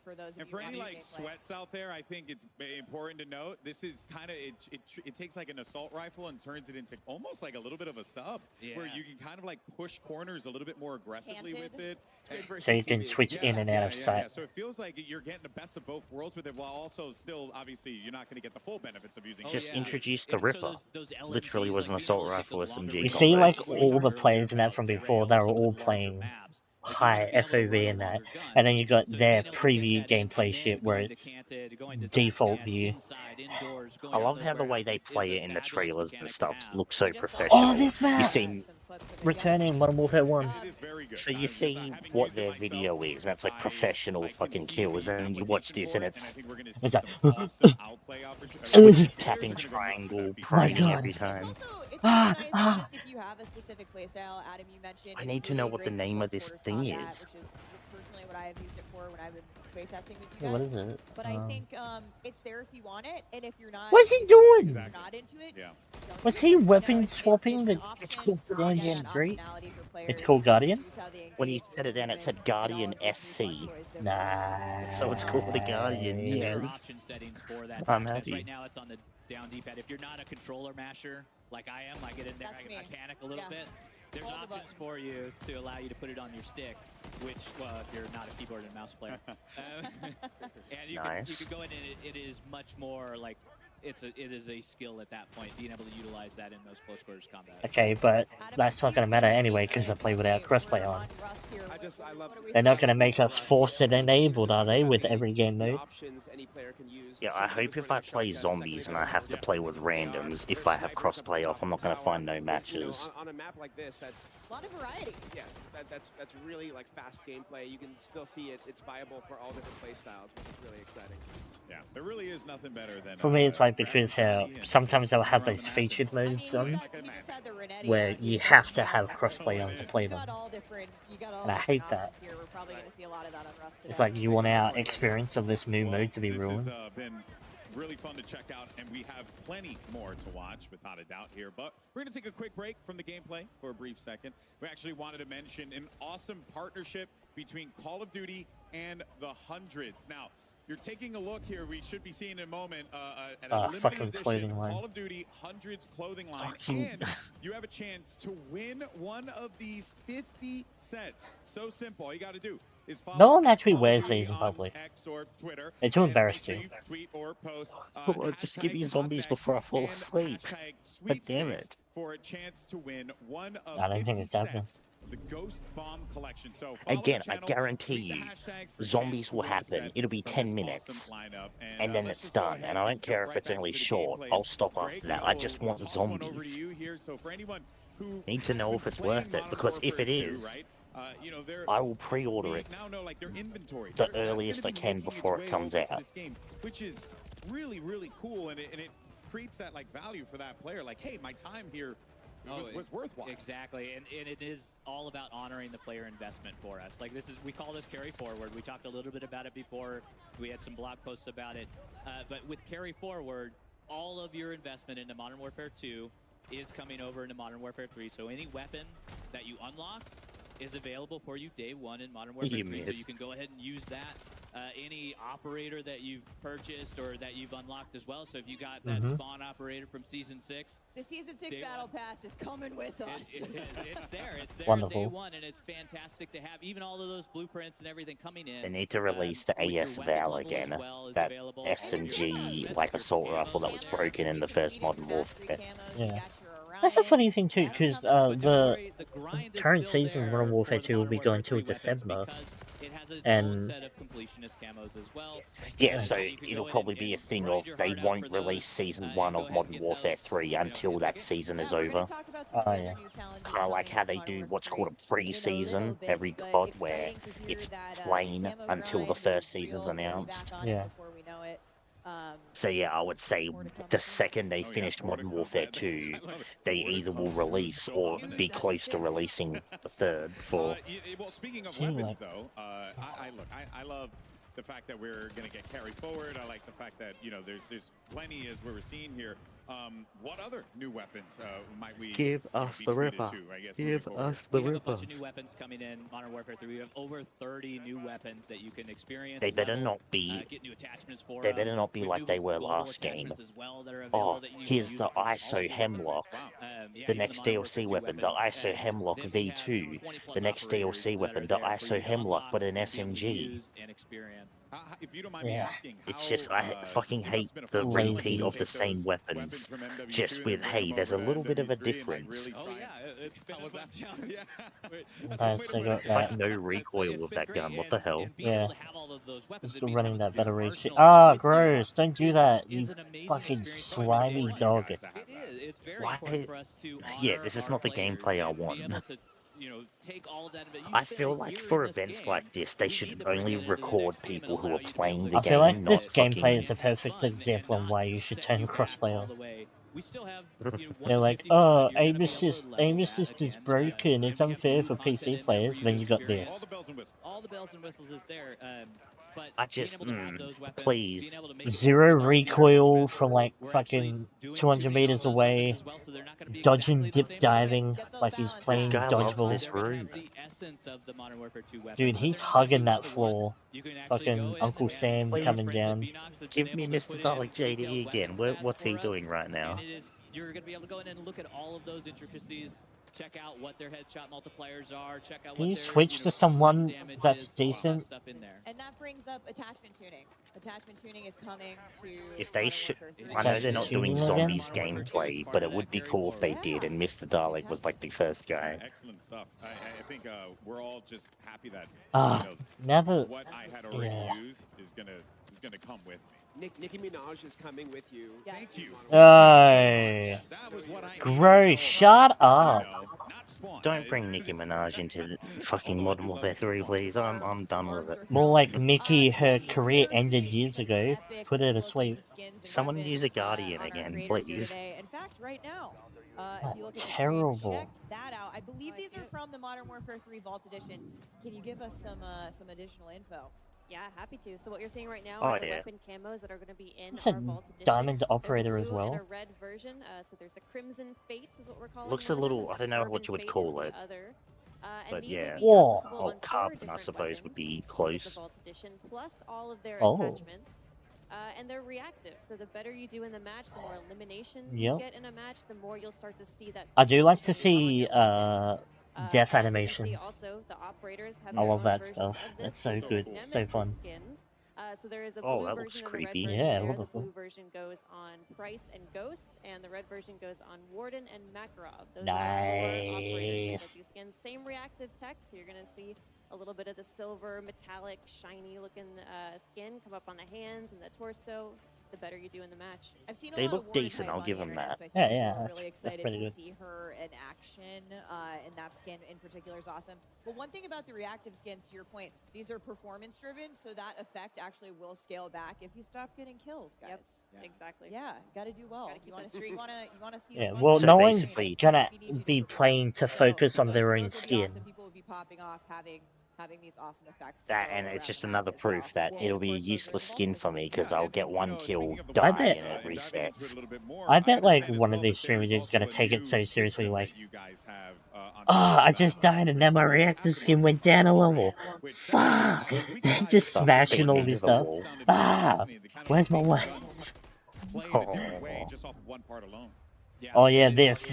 for those of And you for any watching like gameplay. sweats out there, I think it's important to note this is kind of it takes like an assault rifle and turns it into almost like a little bit of a sub, where you can kind of like push corners a little bit more aggressively with it. So you can switch in and out of sight. So it feels like you're getting the best of both worlds with it, while also still obviously you're not going to get the full benefits of using. Just it. introduced the And so Ripper. those Literally LMGs, was an like, assault being able to rifle take those SMG longer You range see, combat. like, all the players in that from before, they were all playing high FOV in that, and then you got their preview gameplay shit where it's default view. I love how the way they play it in the trailers and stuff looks so professional. Oh, this map! You see, returning Modern Warfare 1. So you see what their video is, and it's like professional fucking kills, and you watch this and it's like switch tapping triangle, praying every time. It's nice just if you have a specific playstyle. Adam, you mentioned I need to know what the name of this thing is. Which is personally what I have used it for when I've been playtesting with you guys. What is it? But I think it's there if you want it, and if you're not, what's he doing? If you're not into it, Was he weapon swapping? It's called Guardian 3? It's called Guardian? When he said it down, it said Guardian SC. Nah. So it's called the Guardian, yes. I'm happy. Right now it's on the down D-pad. If you're not a controller masher like I am, I get in there, I panic a little bit. There's options for you to allow you to put it on your stick, which, well, if you're not a keyboard and mouse player. And you can go in and it is much more like, it is a skill at that point, being able to utilize that in those close quarters combat. Okay, but that's not going to matter anyway, because I play without crossplay on. They're not going to make us force it enabled, are they, with every game mode? Yeah, I hope if I play zombies and I have to play with randoms, if I have crossplay off, I'm not going to find no matches. On a map like this, that's a lot of variety. Yeah, that's really like fast gameplay. You can still see it's viable for all different play styles, which is really exciting. Yeah, there really is nothing better than. For me, it's like because sometimes they'll have those featured modes on, where you have to have crossplay on to play them, and I hate that. It's like you want our experience of this new mode to be ruined. This has been really fun to check out, and we have plenty more to watch, without a doubt here. But we're going to take a quick break from the gameplay for a brief second. We actually wanted to mention an awesome partnership between Call of Duty and the Hundreds. Now, you're taking a look here. We should be seeing in a moment at a limited edition Call of Duty Hundreds clothing line, and you have a chance to win one of these 50 sets. So simple. All you got to do is follow. No one actually wears these in public. X or Twitter. They're too embarrassed to. Tweet or post. Just give me zombies before I fall asleep. God damn it. For a chance to win one of I don't think it's happening. The Ghost Bomb Collection. So again, I guarantee you, zombies will happen. It'll be 10 minutes, and then it's done. And I don't care if it's only short. I'll stop after that. I just want zombies. Need to know if it's worth it, because if it is, I will pre-order it the earliest I can before it comes out. Which is really, really cool, and it creates that like value for that player. Like, hey, my time here was worthwhile. Exactly, and it is all about honoring the player investment for us. Like we call this carry forward. We talked a little bit about it before. We had some blog posts about it. But with carry forward, all of your investment into Modern Warfare 2 is coming over into Modern Warfare 3. So any weapon that you unlock is available for you day one in Modern Warfare 3. So you can go ahead and use that. Any operator that you've purchased or that you've unlocked as well. So if you got that spawn operator from Season 6. The Season 6 Battle Pass is coming with us. It's there. It's there Wonderful. Day one, and it's fantastic to have even all of those blueprints and everything coming in. They need to release the AS Val again. That SMG like assault rifle that was broken in the first Modern Warfare. Yeah. That's a funny thing too, because the current season of Modern Warfare 2 will be going till December, and yeah, so it'll probably be a thing of they won't release Season 1 of Modern Warfare 3 until that season is over. Oh yeah. Kind of like how they do what's called a pre-season every COD, where it's plain until the first season's announced. Yeah. So yeah, I would say the second they finish Modern Warfare 2, they either will release or be close to releasing the third for... Well, speaking of weapons, though, I love the fact that we're going to get carried forward. I like the fact that, you know, there's plenty as we're seeing here. What other new weapons might we give us the Ripper? Give us the Ripper. We have a bunch of new weapons coming in Modern Warfare 3. We have over 30 new weapons that you can experience. They better not be. Get new attachments for. They better not be like they were last game. Oh, here's the ISO Hemlock. The next DLC weapon, the ISO Hemlock V2. The next DLC weapon, the ISO Hemlock, but an SMG. If you don't mind me asking, it's just, I fucking hate the repeat of the same weapons, just with, hey, there's a little bit of a difference. Oh yeah, It's been a fun challenge. Yeah. Nice, I got It's like that. no recoil with that gun. What the hell? Yeah. Just running that better race. Ah, gross! Don't do that, you fucking slimy dog. It is. It's very Why? important for us to Yeah, honor this is our not the players gameplay I and be want. able to, you know, take all of that. I feel like for events like this, they should only record people who are playing the I feel game, like not this gameplay fucking... is a perfect example of why you should turn crossplayer. We still have, They're like, oh, aim assist is broken, it's unfair for PC players, then you got this. All the bells and whistles is there. But I just, being able to have those weapons, please. being able to make Zero recoil from like fucking 200 meters away, dodging, dip diving like he's playing This guy loves dodgeball. this room. Dude, he's hugging that floor. Fucking Uncle Sam coming down. Give me Mr. Dalek JD again. What's he doing right now? You're going to be able to go in and look at all of those intricacies. Check out what their headshot multipliers are. Check out Can what you their, switch to someone that's decent? And that brings up attachment tuning. Attachment tuning is coming to... If they should... I know they're not doing zombies gameplay, but it would be cool if they did, and Mr. Dalek was like the first guy. Excellent stuff. I think we're all just happy that never. What I had already used is gonna come with me. Nicki Minaj is coming with you. Yes. Thank you. Oh, gross! Shut up. Don't bring Nicki Minaj into the fucking Modern Warfare 3, please. I'm done with it. More like Nicki, her career ended years ago. Put her to sleep. Someone use a Guardian again, please. In fact, right now, if you look at the screen, Terrible. check that out. I believe these are from the Modern Warfare 3 Vault Edition. Can you give us some additional info? Yeah, happy to. So what you're seeing right now Oh, are the yeah. weapon camos that are going to be in It's our a Vault Edition. diamond There's a operator as blue well. and a red version. So there's the Crimson Fates is what we're calling Looks a one of little... them. I don't know what you would call it. But yeah. Whoa. Oh, Carbon, I suppose, would be close. Vault Edition, plus all of their Oh. attachments. And they're reactive, so the better you do in the match, the more eliminations Yep. you get in a match, the more you'll start to see that. I do like to see death as you can see animations. also, the operators have I their love own that versions stuff. of this. That's so There's good. Nemesis So fun. skins. So there is a Oh, blue that version looks and a creepy. red version Yeah, there. The wonderful. blue version goes on Price and Ghost, and the red version goes on Warden and Makarov. Those are four operators that Nice. get these skins. Same reactive tech, so you're going to see a little bit of the silver, metallic, shiny looking skin come up on the hands and the torso. The better you do in the match. I've seen a They lot look of Warden decent, hype I'll on give the them internet, that. so I think Yeah, people yeah, are that's- really that's excited pretty to good. see her in action, and that skin in particular is awesome. But one thing about the reactive skins, to your point, these are performance driven, so that effect actually will scale back if you stop getting kills, guys. Yep, exactly. Yeah, got to do well. Gotta keep You want it. to you want to see. Yeah, the fun well, So no one's basically- gonna if you need to be do playing to So focus on their those own will be skin. awesome. People will be popping off having these awesome effects. That, all and around it's just the another map as well. proof that it'll be a useless skin for me, because I'll get one kill, I die, bet- and it resets. I bet like one of these streamers is gonna take it so seriously, like, I just died and now my reactive skin went down a level. Fuck! Just Stop smashing beating all into this the stuff. wall. Ah! Where's my wife? Oh yeah, this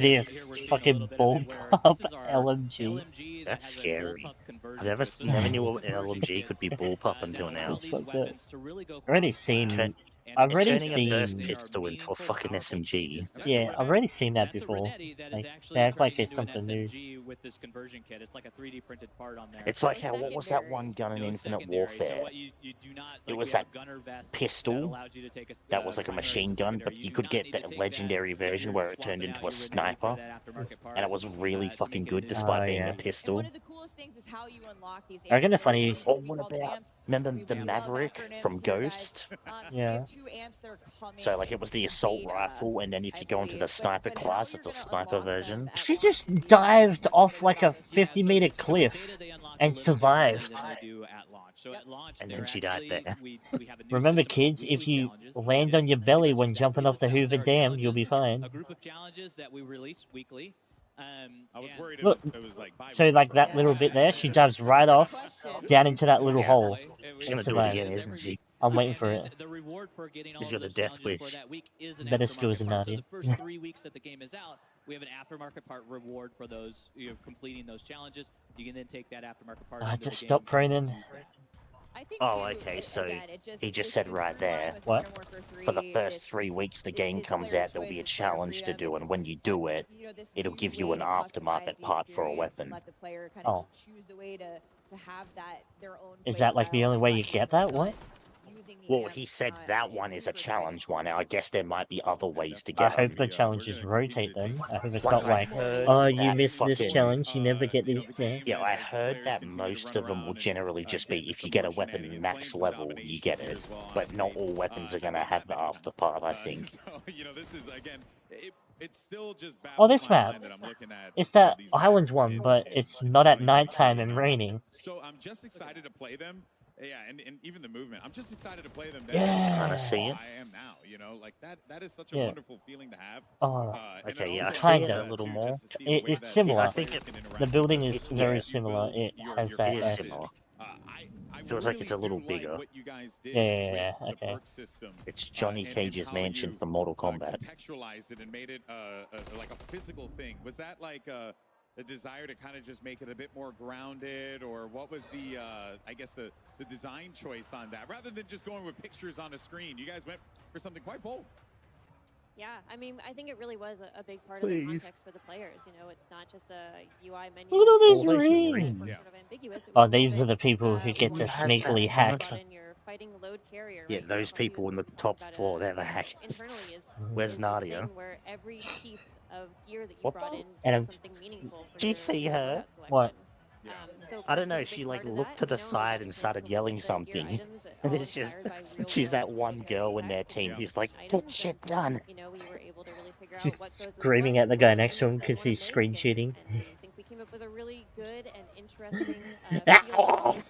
fucking bullpup LMG. That's scary. I never knew an LMG could be bullpup until now. It's fucked up. Already seen. I've already Turning a burst seen. pistol into a fucking SMG. Yeah, I've already seen that before. Like, they act like it's something new. With this conversion kit, it's like a 3D printed part on there. It's like how, what was that one gun in Infinite Warfare? It was that pistol that was like a machine gun, but you could get the legendary version where it turned into a sniper, and it was really fucking good despite being yeah. a pistol. One of the coolest things is how you unlock these. I reckon amps. the funny- What Oh, what we call the about, amps. remember We the love Maverick acronyms from here, guys. Ghost? So we Yeah. have 2 amps that are coming So like it was the assault beta, rifle, and then if I you go into the believe, sniper but how class, you're it's a gonna sniper unlock them version. at She launch just will be dived really off good like a about this. 50-meter cliff and survived. And then she died there. Remember, kids, if you land on your belly when jumping off the Hoover Dam, you'll be fine. A group of challenges that we release weekly. I was worried Look, it was like So, like, that little bit there, she dives right off, down into that little hole. She's and gonna do it survives. again, isn't she? I'm waiting for it. The reward for getting all She's of got a those death challenges wish. for that week is an Better aftermarket skills than part. So Nadia. the first 3 weeks that the game is out, we have an aftermarket part reward for those completing those challenges. You can then take that aftermarket part. into the Just game stop and praying. use that. I think Oh, too, okay, so again, he just said right there, What? for the first 3 weeks the game comes out, there'll be a challenge to do, and when you do it, it'll give you an aftermarket part for a weapon. Let the player kind Oh. of choose the way to have that their own. Is that like the only way you get that? What? Well, he said that one is a challenge one. Now, I guess there might be other ways to I get hope them. the challenges rotate then. I hope it's Like, not like, I heard oh, you that missed this fucking- challenge, you never get these. Yeah, I heard that most of them will generally just be if you get a weapon max level, you get it. But not all weapons are going to have the after part, I think. So, you know, this is, again, it's still just Oh, this baffles my map. mind that I'm looking at, It's that these island maps one, in- but in it's not at 2023, nighttime and know? raining. So I'm just excited to play them. Yeah, and even the movement. I'm just excited to play them. Yeah. Kinda see it. I am now, you know, like that is such a Yeah. wonderful feeling to have. Oh, And okay, it yeah, I also see it kinda. a little more. just to see the way It's that similar. I think players can interact The with building them. is It- very yeah. similar. It has It that. is similar. I Feels like really it's a little do bigger. Like what you guys did Yeah, with the okay. perk system. It's Johnny And Cage's how mansion you, for Mortal Kombat. contextualized it and made it like a physical thing. Was that like a desire to kind of just make it a bit more grounded, or what was the I guess the design choice on that, rather than just going with pictures on a screen? You guys went for something quite bold. Yeah, I mean, I think it really was a big part of the context for the players. You know, it's not just a UI menu. Look at all these that rings. were sort of ambiguous. It Oh, was these something are the people who we get to wanted sneakily you hack. brought in your fighting load carrier, Yeah, right? those Kelsey people was in the talking top about floor, they're the hackers. internally is Where's this Nadia? thing where every piece of gear that you What brought the- in And did something meaningful for Did you your see her? loadout selection. What? So I don't perks know, was a she big like part of looked that, to the you know, side you and can started still yelling look at the gear something. items that And all it's just, inspired by real she's that world one military girl in tech their team and who's like, items, get shit and, done. you know, we were able to really figure She's out what goes with screaming what at the and guy what next to him improvements we because wanna he's make, screen and cheating. I think we came up with a really good and interesting field of choices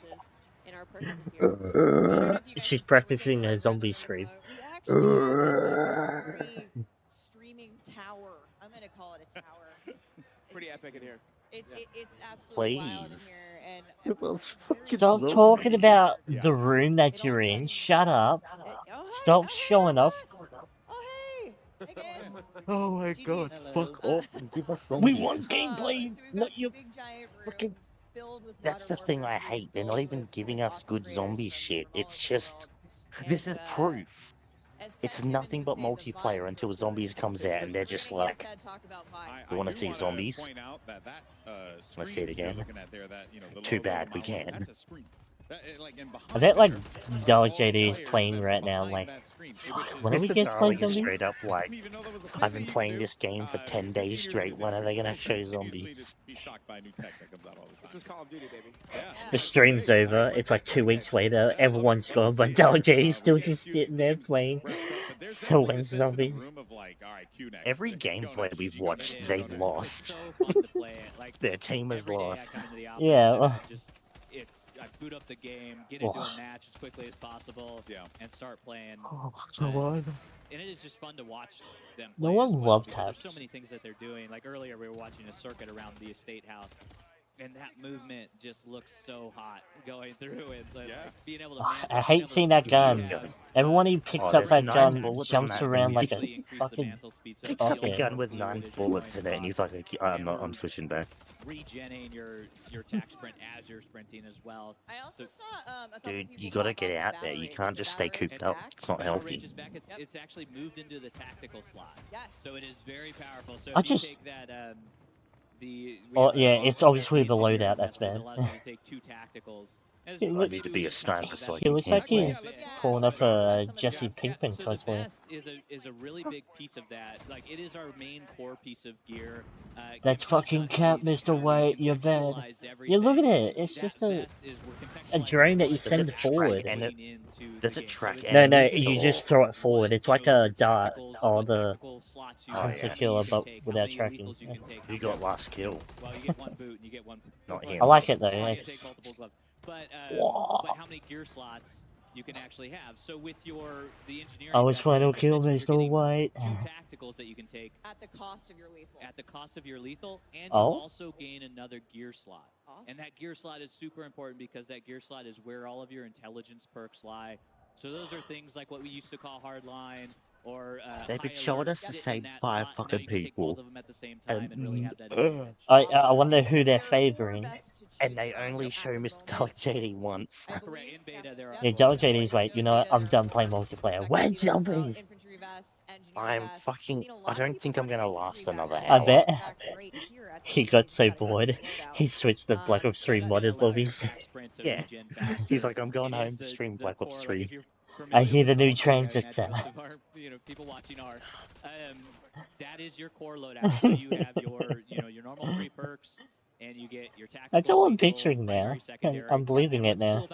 in our perks this year. So I don't know if you guys She's can see, we're practicing taking a look zombie around the scream. room. We actually have a two-story streaming tower. I'm gonna call it a tower. Pretty epic in here. It's absolutely wild in Please. here, and It was fucking Stop lovely. talking about Yeah. the room that It all you're of a in. sudden- Shut up. oh, hi, Stop oh, hey, showing that's off. us. Oh hey, hey guys. Oh my GG. god, fuck off and give us We zombies. want gameplay, So we've not got your this big giant room fucking. filled with That's Modern the thing Warfare I 3, hate. They're not filled even with giving us awesome good creators zombie from shit. all It's over the just, world. this And, is proof. as It's Ted Timmons nothing would but say, the multiplayer vibes until are zombies good. comes out and they're We're just gonna hear like, Ted talk about vibes. You wanna do see wanna zombies? Point out that Wanna see screen it you're again? looking at there, that, you know, the Too logo, bad we Mount Wayne, can. that's a screen. Like, and I behind bet like there Dark are all the JD is players playing that are right now. behind Like, that screen, which is- when do we Mr. get to play Darling is zombies? straight up like, didn't even know that was a thing I've that been you playing could this do. game for 10 15 days years in straight. this When are they industry, gonna still show continuously zombies? to be shocked by new tech that comes out all the time. This is Call of Duty, baby. Yeah. The stream's over. It's like 2 weeks later. Everyone's gone, but Dark JD's still just sitting there playing. So when's zombies? Every gameplay we've watched, they've lost. So fun to play it. Like, Their team has every day I lost. come into the office Yeah, and well- I boot up the game, get into Oh. a match as quickly as possible, and start playing. Oh, come on. And it is just fun to watch them No play one as well, loved because there's Tabs. so many things that they're doing. Like earlier, we were watching a circuit around the estate house, and that movement just looks so hot going through it. So, Yeah. like, being able to Ah, manage, I hate being able seeing to that do gun. that, Everyone who picks Oh, up there's that 9 gun bullets jumps on that around thing. like a actually increase the fucking. mantle speed, so Picks the up a only gun more with fluid 9 as you're bullets going in it, and he's across. like, I'm switching back. Regenning your attack sprint as you're sprinting as well. I also So- saw a couple Dude, people you gotta pop get off out the there. battle You rage. can't So just stay battle rage cooped up. back. It's not Battle healthy. Rage is back. It's actually moved into the tactical slot. Yes. So it is very powerful. So I if you just- take that, we Oh, have a yeah, long it's obviously the engineering loadout that's investment bad. that allows you to take 2 tacticals. And It it's looks- I need to be a sniper so I He can looks like camp. he's Yeah, pulling up a Jesse Pinkman So the cosplay. vest is a really big piece of that. Like, it is our main core piece of gear. That's fucking cap, Mr. White. You're bad. Yeah, look at it. It's just a drone that you Does it send track forward. Does it track No, no, enemies you or- just throw it forward. It's like a dart or the Oh, hunter yeah. killer, but without tracking. Yeah. You got last kill. Well, you get 1 boot and you get 1. Not I him. like it though. You Yeah. can take multiple gloves. But Whoa. how many gear slots you can actually have? So with the engineering, I was final kill, investment, you're Mr. getting White. 2 tacticals that you can take At the cost of your lethal. at the cost of your lethal, and Oh. you also gain another gear slot. Awesome. And that gear slot is super important because that gear slot is where all of your intelligence perks lie. So those are things like what we used to call hardline or They've been high showing alert us the sit in same that 5 slot, and now fucking you can take both people. of them at the same time and really have that ugh. advantage. I Awesome. wonder who they're There are 4 favoring. vests to And they only show Mr. JD once. Yeah, JD's right. You know what? I'm done playing multiplayer. Where's zombies? I don't think I'm gonna last another hour. I bet. He got so bored, he switched to Black Ops 3 modded lobbies. Yeah. He's like, I'm going home to stream Black Ops 3. I hear the new transit sound. People watching are, that is your core loadout. So you have your normal 3 perks, and you get your tactical. That's all I'm picturing now. I'm believing it now.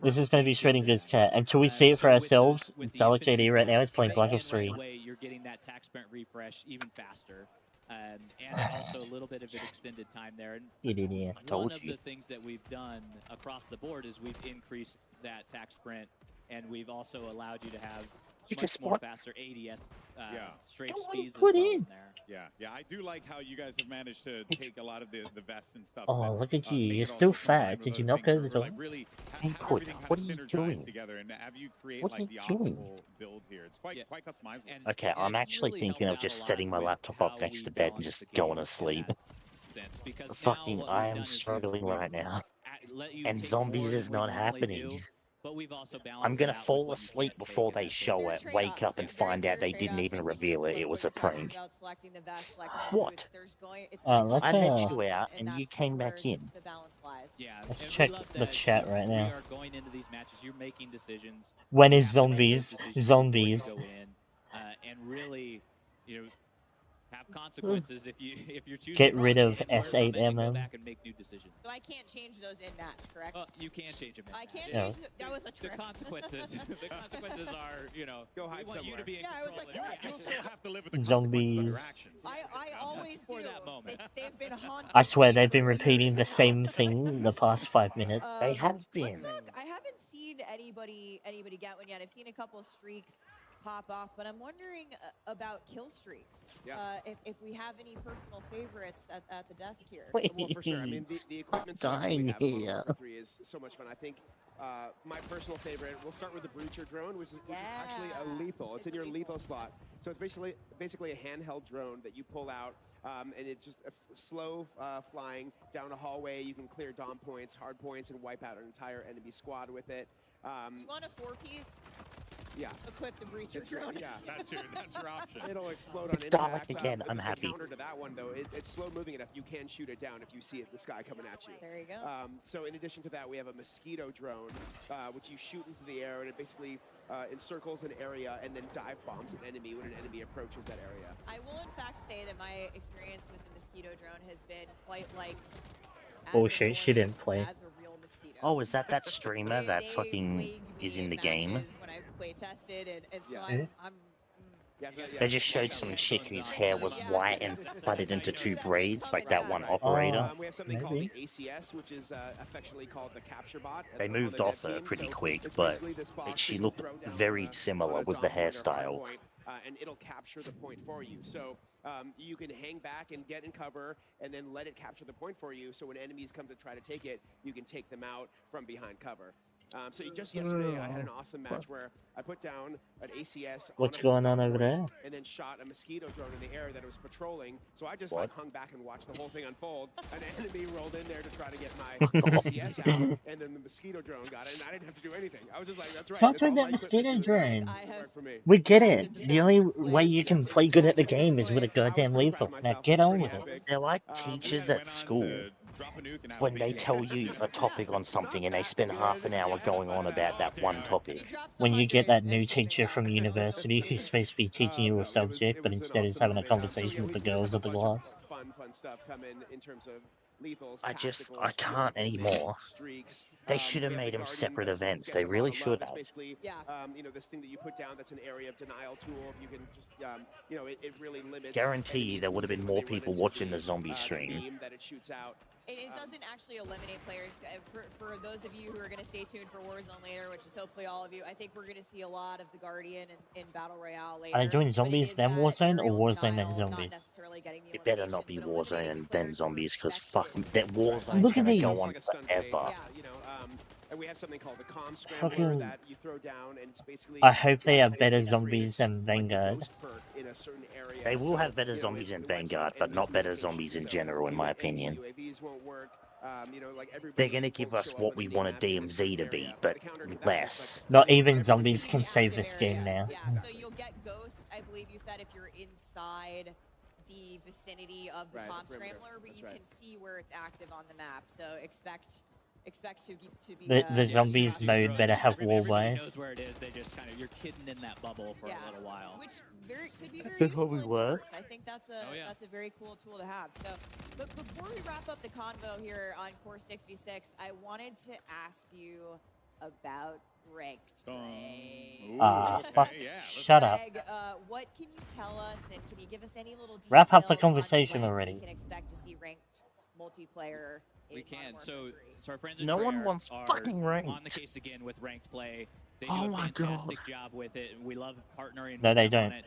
This is going to be Schrodinger's chat. Until we see it for ourselves, Dalek JD right now is playing Black Ops 3. You're getting that tac sprint refresh even faster. And also a little bit of an extended time there. And one of the things that we've done across the board is we've increased that tac sprint, and we've also allowed you to have much more faster ADS straight speeds as well in there. Yeah, I do like how you guys have managed to take a lot of the vests and stuff. Oh, look at you. You're still fat. Did you not go to the door? What are you doing? What are you doing? It's quite customizable. Okay, I'm actually thinking of just setting my laptop up next to bed and just going to sleep. Fucking, I am struggling right now. And zombies is not happening. I'm gonna fall asleep before they show it, wake up and find out they didn't even reveal it, it was a prank. What? I let you out and you came back in. Let's check the chat right now. We are going into these matches, you're making decisions. When is zombies? Zombies. And really, have consequences if you're choosing. Get rid of S8MM. Back and make new decisions. So I can't change those in match, correct? You can change them. I can't change. That was a trick. The consequences. The consequences are, Go hide we want you to be in I was like, you'll still have to live with the zombies. consequences of your actions. I always do. That moment. They've been haunting. I swear they've been repeating the same thing the past 5 minutes. They have been. I haven't seen anybody get one yet. I've seen a couple of streaks pop off, but I'm wondering about kill streaks. If we have any personal favorites at the desk here. Wait, well, for sure. I mean, the equipment dying here. Is so much fun. I think my personal favorite. We'll start with the breacher drone, which is actually a lethal. It's in your lethal slot. So it's basically a handheld drone that you pull out, and it's just slow flying down a hallway. You can clear dom points, hard points, and wipe out an entire enemy squad with it. You want a 4-piece? Yeah. Equip the breacher drone. Yeah, that's your option. It'll explode on it's impact. Dalek again. I'm happy. Counter to that one though, it's slow moving enough. You can shoot it down if you see it in the sky coming at you. There you go. So in addition to that, we have a mosquito drone, which you shoot into the air, and it basically encircles an area and then dive bombs an enemy when an enemy approaches that area. I will in fact say that my experience with the mosquito drone has been quite like. Bullshit, she didn't play. Oh, is that streamer that fucking is in the game? When I've play tested and so They just showed some chick whose hair was white and budded into 2 braids, like that one operator. We have something called the ACS, which is affectionately called the capture bot. They moved off her pretty quick, but she looked very similar with the hairstyle. And it'll capture the point for you. So you can hang back and get in cover and then let it capture the point for you. So when enemies come to try to take it, you can take them out from behind cover. So just yesterday, I had an awesome match where I put down an ACS. What's going on over there? And then shot a mosquito drone in the air that was patrolling. So I just like hung back and watched the whole thing unfold. An enemy rolled in there to try to get my ACS out, and then the mosquito drone got it, and I didn't have to do anything. I was just like, that's right. Stop doing that mosquito drone. We get it. The only way you can play good at the game is with a goddamn lethal. Now get on with it. They're like teachers at school. When they tell you a topic on something and they spend half an hour going on about that one topic. When you get that new teacher from university who's supposed to be teaching you a subject, but instead is having a conversation with the girls of the class. Fun stuff come in terms of lethals, I can't anymore. They should have made them separate events. They really should have. Basically, this thing that you put down that's an area of denial tool. You can just, it really limits. Guarantee you there would have been more people watching the zombie stream. That it shoots out. It doesn't actually eliminate players. For those of you who are going to stay tuned for Warzone later, which is hopefully all of you, I think we're going to see a lot of the Guardian in Battle Royale later. Are they doing zombies then Warzone or Warzone then zombies? It better not be Warzone and then zombies, because fuck, that Warzone's Look at gonna these. go on forever. And we have something called the comm scrambler that you throw down, and it's basically. I hope they have better zombies than Vanguard. They will have better zombies in Vanguard, but not better zombies in general, in my opinion. They're going to give us what we want a DMZ to be, but less. Not even zombies can save this game now. Yeah, so you'll get Ghost, I believe you said, if you're inside the vicinity of the comm scrambler, but you can see where it's active on the map. So expect to be the zombies mode better have wall wires. Knows where it is. They just kind of you're kidding in that bubble for a little while. Which could be very useful in wars. I think that's a very cool tool to have. So, but before we wrap up the convo here on Core 6v6, I wanted to ask you about ranked play. Fuck. Shut up. Greg, what can you tell us, and can you give us any little details Wrap up the conversation already. We can expect to see ranked multiplayer. We can. So our friends at no one wants fucking ranked. On the case again with ranked play. They do a fantastic job with it. We love partnering. No, they with them don't. on it.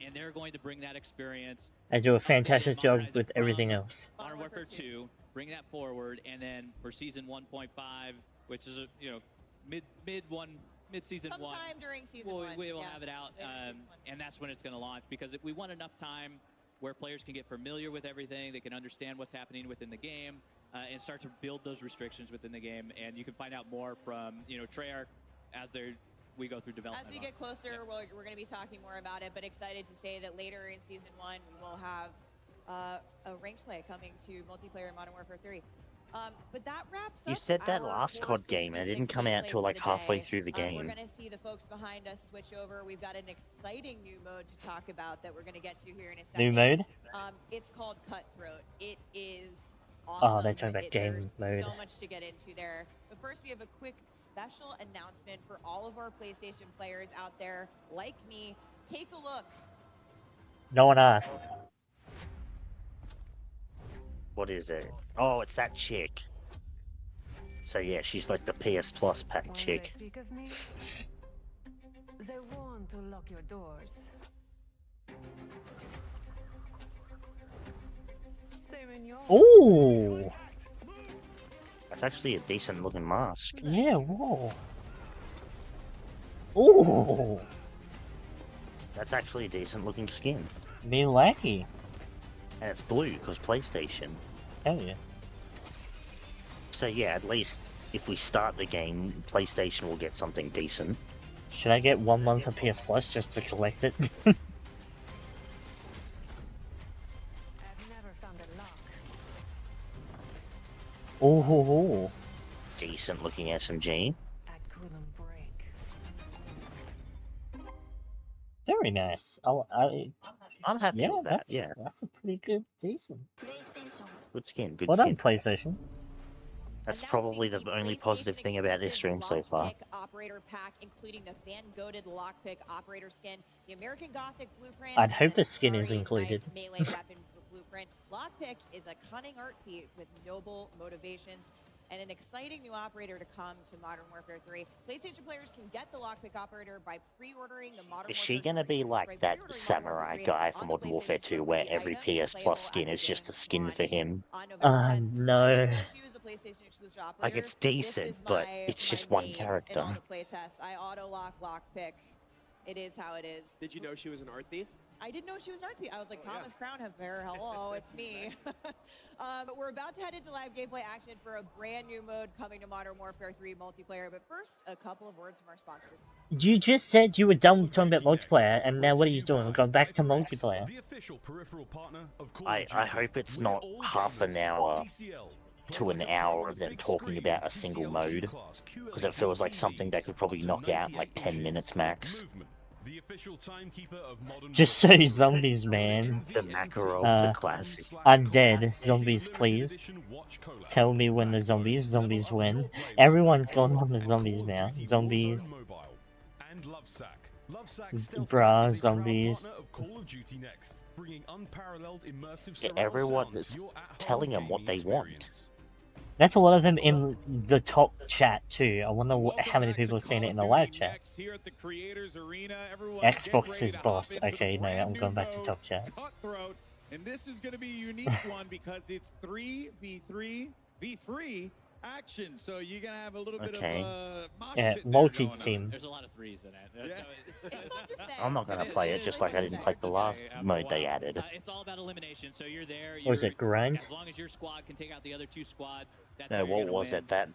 And they're going to bring that experience. They do a fantastic job with everything else. Modern Warfare 2, bring that forward, and then for season 1.5, which is mid-season one. Sometime during season 1. We will have it out, and that's when it's going to launch, because we want enough time where players can get familiar with everything, they can understand what's happening within the game, and start to build those restrictions within the game. And you can find out more from Treyarch as we go through development. As we get closer, we're going to be talking more about it, but excited to say that later in season 1 we will have a ranked play coming to multiplayer in Modern Warfare 3. But that wraps up. You said that last COD game, and it didn't come out till like halfway through the game. We're going to see the folks behind us switch over. We've got an exciting new mode to talk about that we're going to get to here in a second. New mode? It's called Cutthroat. It is awesome. Oh, they're talking about game mode. So much to get into there. But first, we have a quick special announcement for all of our PlayStation players out there, like me. Take a look. No one asked. What is it? Oh, it's that chick. So yeah, she's like the PS Plus pack chick. They speak of me, they want to lock your doors. Same in your. Ooh. That's actually a decent looking mask. Yeah. Whoa. Ooh. That's actually a decent looking skin. Me lucky. And it's blue because PlayStation. Hell yeah. So yeah, at least if we start the game, PlayStation will get something decent. Should I get 1 month of PS Plus just to collect it? I've never found a lock. Ooh. Decent looking SMG. I couldn't break. Very nice. I'm happy with that. Yeah, that's a pretty good, decent. Good skin. Good Well skin. done, PlayStation. That's probably the only positive thing about this stream so far. Operator pack, including the fan-goated lockpick operator skin, the American Gothic blueprint. I'd hope the skin is included. Melee weapon blueprint. Lockpick is a cunning art feat with noble motivations, and an exciting new operator to come to Modern Warfare 3. PlayStation players can get the lockpick operator by pre-ordering the Modern Warfare 3. Is she gonna be like that samurai guy from Modern Warfare 2, where every PS Plus skin is just a skin for him? No. Like, it's decent, but it's just one character. I auto-lock lockpick. It is how it is. Did you know she was an art thief? I didn't know she was an art thief. I was like, Thomas Crown Affair, hello, it's me. But we're about to head into live gameplay action for a brand new mode coming to Modern Warfare 3 multiplayer. But first, a couple of words from our sponsors. You just said you were done talking about multiplayer, and now what are you doing? We're going back to multiplayer. I hope it's not half an hour to an hour of them talking about a single mode, because it feels like something they could probably knock out in like 10 minutes max. Just so zombies, man. The Makarov, the classic. Undead zombies, please. Tell me when the zombies win. Everyone's gone on the zombies now. Zombies. Bruh, zombies. Yeah, everyone is telling them what they want. That's a lot of them in the top chat too. I wonder how many people have seen it in the live chat. Xbox is boss. Okay, no, I'm going back to top chat. And this is going to be a unique one because it's 3v3v3 action. So you're gonna have a little bit Okay. of mosh Yeah, pit there multi-team. There's a lot of threes in it. Yeah. It's fun to say. I'm not gonna play it just like I didn't play the last mode they added. It's all about elimination. So you're there. Or is it grind? As long as your squad can take out the other two squads, that's No, how you're what gonna was win. it? That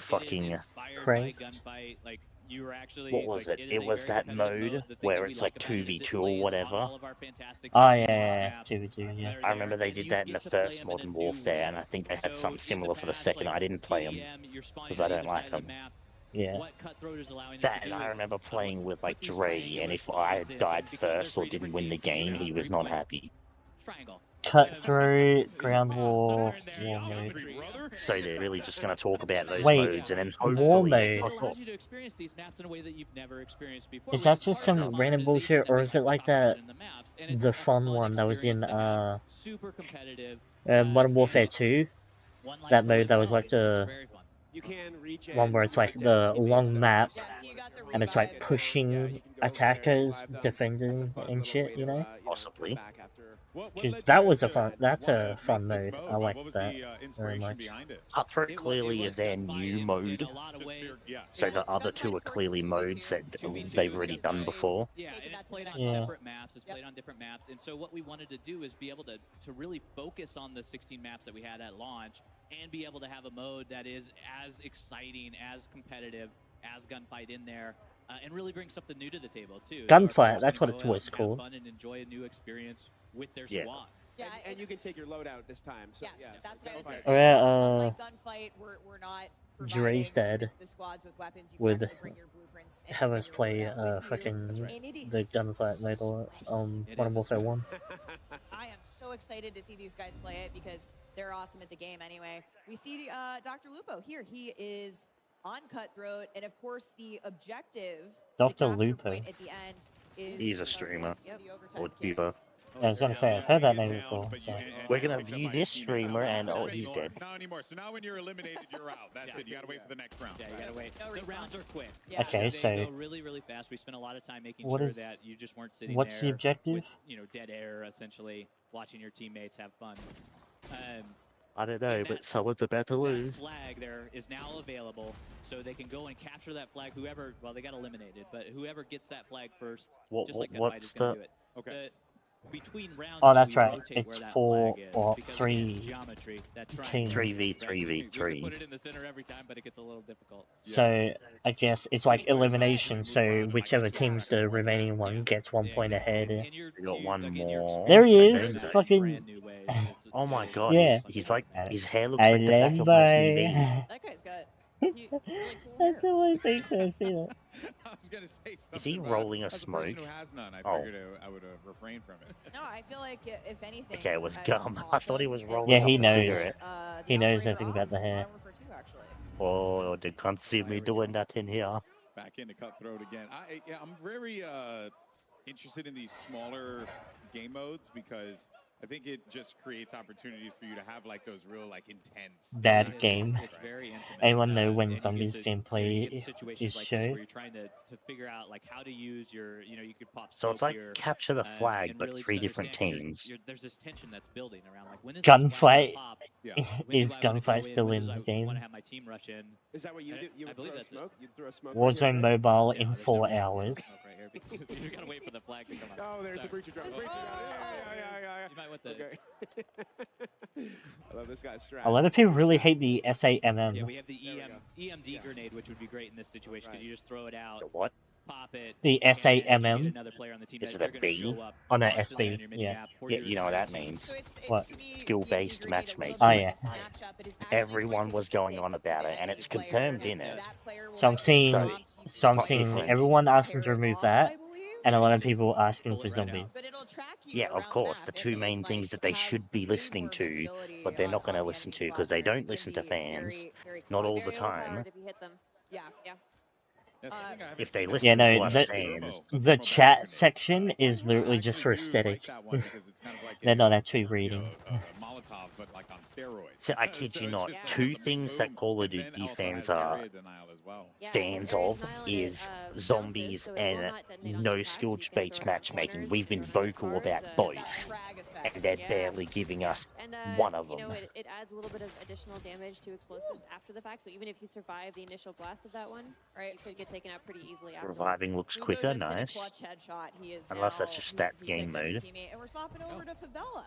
fucking. It is inspired Crank? by Gunfight. Like you were actually. What was like, it? is It a was very that competitive mode The thing where that we it's like like about it is 2v2 it or plays on whatever. all of our fantastic Oh 16 yeah, maps. 2v2, yeah. I remember they and did you that in get the to play first 'em in a Modern new Warfare, and way. I think they had So something in the similar for the past, second. like, I didn't play them TDM, you're spawning 'cause on I don't either like side of the them. map. Yeah. What Cutthroat is allowing us That, to and do I is remember playing with like put these Dre, and triangular if I squads in. died So because first or there's didn't three win the different game, teams, he was not happy. triangle. Cutthroat, ground war, Somewhere in war there. mode. Geometry, brother. So they're really just gonna talk about those Wait, modes and then war hopefully mode. they It fuck allows off. you to experience these maps in a way that you've never experienced before. Is which that is just part of some the random modernization bullshit, that or we is have it like talked about that in the maps, and it's the a fun fun one that was in experience to have. Super competitive. Modern Warfare it's 2? one life That to mode live that was well. like It's the very fun. You can reach one where it's like the long map, and it's like pushing attackers, defending and shit, you know? Possibly. Because that was a fun, that's a fun mode. I like that very much. Cutthroat clearly is their new mode, so the other two are clearly modes that they've already done before. Yeah, and it's played on Yeah. separate maps. It's played on different maps. And so what we wanted to do is be able to really focus on the 16 maps that we had at launch and be able to have a mode that is as exciting, as competitive, as Gunfight in there, and really bring something new to the table too. So our Gunfight, players that's can what go it's out always and have called. fun and enjoy a new experience with their Yeah. squad. Yeah, and you can take your loadout this time. So, yes, yeah, that's so what I was Gunfight. going to say. Yeah, Unlike Gunfight, we're not Dre's providing dead the squads with weapons. You would can actually bring your blueprints and have and us your play loadout with you. fucking And it the is Gunfight mode sweaty. Modern Warfare 1. I am so excited to see these guys play it because they're awesome at the game anyway. We see Dr. Lupo here. He is on Cutthroat, and of course the objective, Dr. the capture Lupo. point at the end is He's a streamer. the overtime Or kill. diva. I was gonna say, I've heard that name before, so. We're gonna view this streamer and oh, he's dead. Not anymore. So now when you're eliminated, you're out. That's it. You gotta wait for the next round. Yeah, you gotta wait. No The respawn. rounds are quick. Yeah. Okay, They so go really, really fast. We spent a lot of time making what sure is- that you just weren't sitting what's there the objective? with, dead air, essentially, watching your teammates have fun. I don't know, but someone's about to That lose. flag there is now available, so they can go and capture that flag. Whoever, well, they got eliminated, but whoever gets that flag first, just like Gunfight What's is going the? to do it. Okay. Between rounds, Oh, that's we right. rotate It's where that 4 flag is, or because, 3 again, geometry, that teams. triangle, 3v3v3. We can put it in the center every time, but it gets a little difficult. So, I guess it's like elimination, so whichever team's the remaining one gets 1 point ahead. And you're, We got one again, you're more. There he experiencing is, that in fucking- brand new ways. Oh my It is god, really Yeah. fun he's to like, watch. his hair looks like the back of my TV. That guy's got really cool That's hair. all I think when I see that. I was gonna say something. Is he but rolling a as person who smoke? has none, I Oh. figured I would refrain from it. No, I feel like if anything. Okay, it was I'm gum. I thought he awesome was at rolling Yeah, he up a knows. cigarette. the He knows operator everything about the odds, hair. Modern Warfare 2, actually. Oh, they can't see me doing that in here. Back into Cutthroat again. I'm very interested in these smaller game modes because I think it just creates opportunities for you to have like those real like intense Bad game. It's very intimate. Anyone know and when you zombies get to- gameplay you get situations is like this shown? where you're trying to figure out like how to use your, you could pop So it's smoke like here, capture the flag, and but really 3 just different understand 'cause teams. there's this tension that's building around like when is this flag gonna Gunfight pop? Yeah. When is do I wanna go Gunfight still when in do the I game? want to have my team rush in? Is that what you do? You I would believe throw a that's it. smoke? You'd throw a smoke. on Warzone your- Mobile No, in there's 4 no hours. smoke right here because you're gonna wait for the flag to come up. Oh, there's the Sorry. breacher drop. Breacher drop. Yeah. You might want the. Okay. I love this guy's strat. A lot of people really hate the Yeah, SAMM. we have the There we EMD Yeah. grenade, which would be great in this situation because Right. you just throw it out, The what? pop it. The and then if you get SAMM? another player on the team Is that it a they're gonna B? show up Oh, no, constantly SB, on your yeah. minimap for Yeah, your you know what that team. means. So it's What? to me, Skill-based the grenade a little matchmaking. bit Oh, like yeah. a Snapshot, but it's actually Everyone going to was going stick on to about the it, and enemy it's player, confirmed and in it. that player will So I'm likely seeing, prompt you so I'm to seeing different. everyone asking to tear it remove off, that, I believe. and a lot of people asking Pull for it right out. zombies. But it'll track you Yeah, around of course, the map two and main like, things that they have should be way listening more to, visibility but they're on not going to the listen enemy to because squad, they and it don't can listen to be fans. very, very Not all cluttered. the Very time. hard if you hit them. Yeah. If they listen to us fans. The chat section is literally just for aesthetic. They're not actually reading. Molotov, but like on steroids. So I kid you not, two things that Call of Duty fans are fans of is zombies and no skill-based matchmaking. We've been vocal about both, and they're barely giving us one of them. You know, it adds a little bit of additional damage to explosives after the fact, so even if you survive the initial blast of that one, you could get taken out pretty easily afterwards. Reviving looks quicker, nice. Unless that's just that game mode. And we're swapping over to Favela.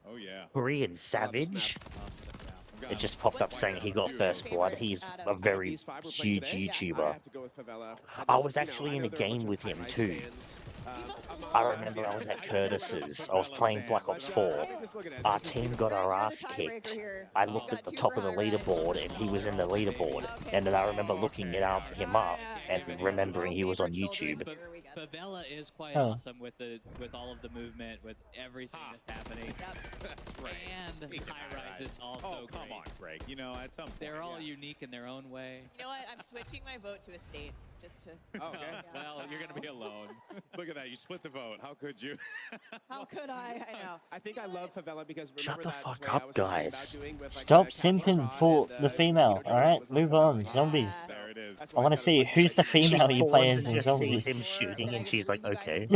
Oh yeah. Korean Savage. It just popped up saying he got first blood. He's a very huge YouTuber. I was actually in a game with him too. I remember I was at Curtis's. I was playing Black Ops 4. Our team got our ass kicked. I looked at the top of the leaderboard and he was in the leaderboard. And then I remember looking him up and remembering he was on YouTube. Favela is quite awesome with all of the movement, with everything that's happening. That's right. And High Rise is also great. Come on, Greg. You know, at some point, they're all unique in their own way. You know what? I'm switching my vote to Estate just to. Okay. Well, you're gonna be alone. Look at that. You split the vote. How could you? How could I? I know. I think I love Favela because Shut the fuck I up, was talking about guys. doing with, like, Stop Captain simping Rod for and, the female, alright? Move on, zombies. There it is. I want to see who's the female you play as in just zombies. sees him shooting and she's like, okay.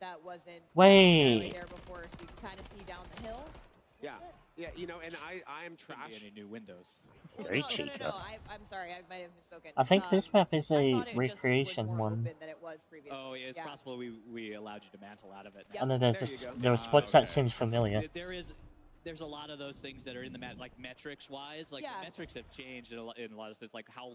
That wasn't Wait. there before, so you can kind of see down the hill. Yeah, you know, and I am trash. Any new windows? Very cheap. No. I'm sorry, I might have misspoken. I think this map is I a thought it just recreation was more one. open than it was previously. Oh, yeah, it's possible we allowed you to mantle out of it. I know there are spots that seems familiar. There's a lot of those things that are in the map, like metrics wise. Like the metrics have changed in a lot of sense, like how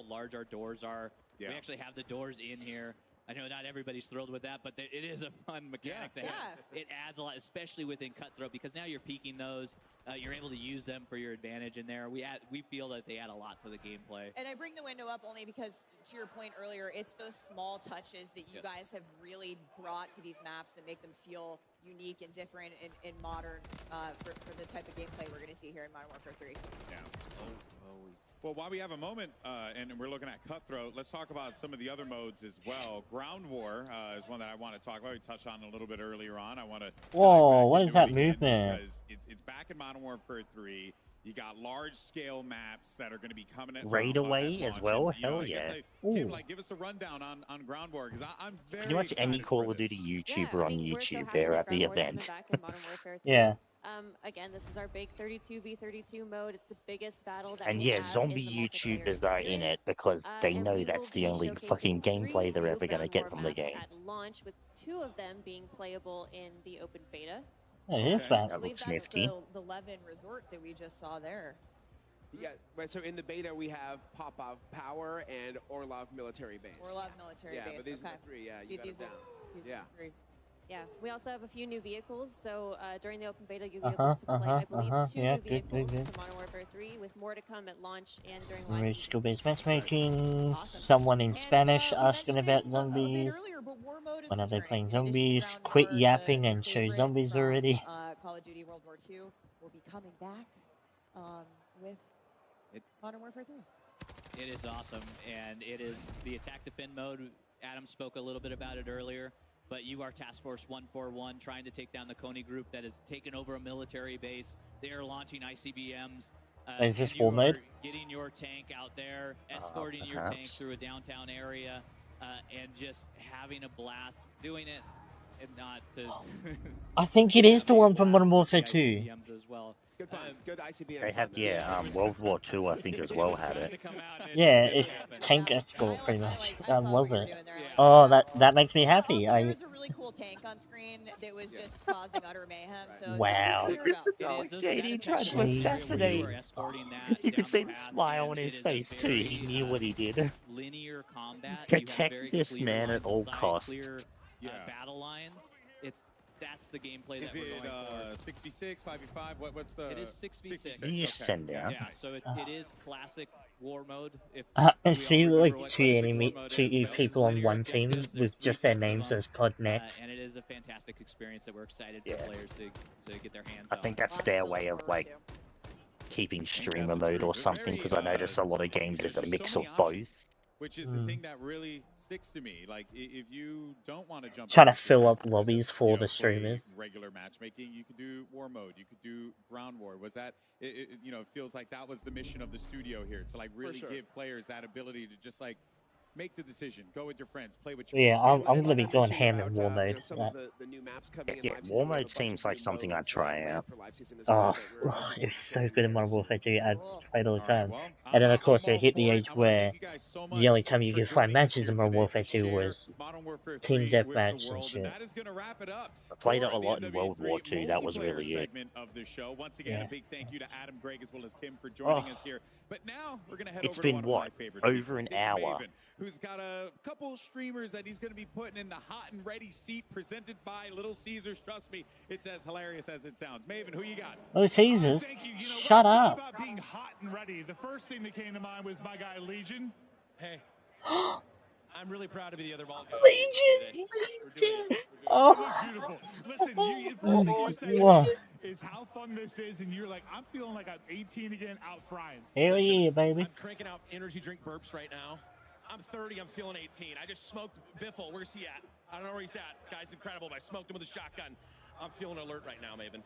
large our doors are. We actually have the doors in here. I know not everybody's thrilled with that, but it is a fun mechanic to have. It adds a lot, especially within Cutthroat, because now you're peeking those. You're able to use them for your advantage in there. We feel that they add a lot to the gameplay. And I bring the window up only because, to your point earlier, it's those small touches that you guys have really brought to these maps that make them feel unique and different in modern for the type of gameplay we're going to see here in Modern Warfare 3. Yeah. Well, while we have a moment and we're looking at Cutthroat, let's talk about some of the other modes as well. Ground War is one that I want to talk about. We touched on a little bit earlier on. I want to. Whoa, what is that movement? Because it's back in Modern Warfare 3. You got large-scale maps that are going to be coming at Raid away as well. Hell yeah! Kim, give us a rundown on Ground War because I'm very. Can you watch any Call of Duty YouTuber on YouTube there at the event? Yeah. Again, this is our big 32v32 mode. It's the biggest battle that and we yeah, have zombie in the YouTubers are in it because they know that's the only fucking gameplay they're ever going to get from the game. At launch, with 2 of them being playable in the open beta. Oh, it is that. That looks that's nifty. the Levin Resort that we just saw there. Yeah, right. So in the beta we have Popov Power and Orlov Military Base. Orlov Military Base. Yeah, but these okay. are the 3. Yeah, you got it down. These are the 3. Yeah, we also have a few new vehicles. So during the open beta, you'll be able to play, I believe, 2 new vehicles to Modern Warfare 3, with more to come at launch and during live season. Skill-based matchmaking. Someone in Spanish asking about zombies. When are they playing zombies? Quit yapping and show zombies already. Call of Duty World War II will be coming back with Modern Warfare 3. It is awesome, and it is the attack defend mode. Adam spoke a little bit about it earlier. But you are Task Force 141 trying to take down the Coney group that has taken over a military base. They are launching ICBMs. Is this full mode? Getting your tank out there, escorting your tank through a downtown area, and just having a blast doing it, and not to. I think it is the one from Modern Warfare 2. ICBMs as well. Good ICBM. They have, World War II, I think, as well had it. Yeah, it's tank escort pretty much. I love it. Oh, that makes me happy. There was a really cool tank on screen that was just causing utter mayhem. So wow. JD tried to assassinate. You can see the smile on his face too. He knew what he did. Linear combat. Protect this man at all costs. Battle lines. That's the gameplay that we're going for. 6v6, 5v5? What's the? It is 6v6. You just send down. Yeah, so it is classic war mode. See, like two people on one team with just their names as COD next. And it is a fantastic experience that we're excited for players to get their hands on. I think that's their way of like keeping streamer mode or something, because I notice a lot of games there's a mix of both. Which is the thing that really sticks to me. Like, if you don't want to jump, trying to fill up lobbies for the streamers. Regular matchmaking, you could do war mode, you could do ground war. Was that? It feels like that was the mission of the studio here, to like really give players that ability to just like make the decision, go with your friends, play with your Yeah, I'm gonna be going ham in war mode. Yeah, war mode seems like something I'd try out. Oh, it's so good in Modern Warfare 2. I play it all the time. And then of course I hit the age where the only time you could find matches in Modern Warfare 2 was team deathmatch and shit. I played it a lot in World War II. That was really good. Once again, a big thank you to Adam, Greg, as well as Kim for joining us here. But now we're gonna head it's over been to what? Over an hour. Who's got a couple streamers that he's going to be putting in the hot and ready seat, presented by Little Caesars. Trust me, it's as hilarious as it sounds. Maven, who you got? Little Caesars? Shut up. About being hot and ready, the first thing that came to mind was my guy Legion. Hey, I'm really proud to be the other ball guy. Legion! Oh, it looks beautiful. Listen, the first thing you say is how fun this is, and you're like, I'm feeling like I'm 18 again, out frying. Hell yeah, baby. I'm cranking out energy drink burps right now. I'm 30, I'm feeling 18. I just smoked Biffle. Where's he at? I don't know where he's at. Guy's incredible, but I smoked him with a shotgun. I'm feeling alert right now, Maven.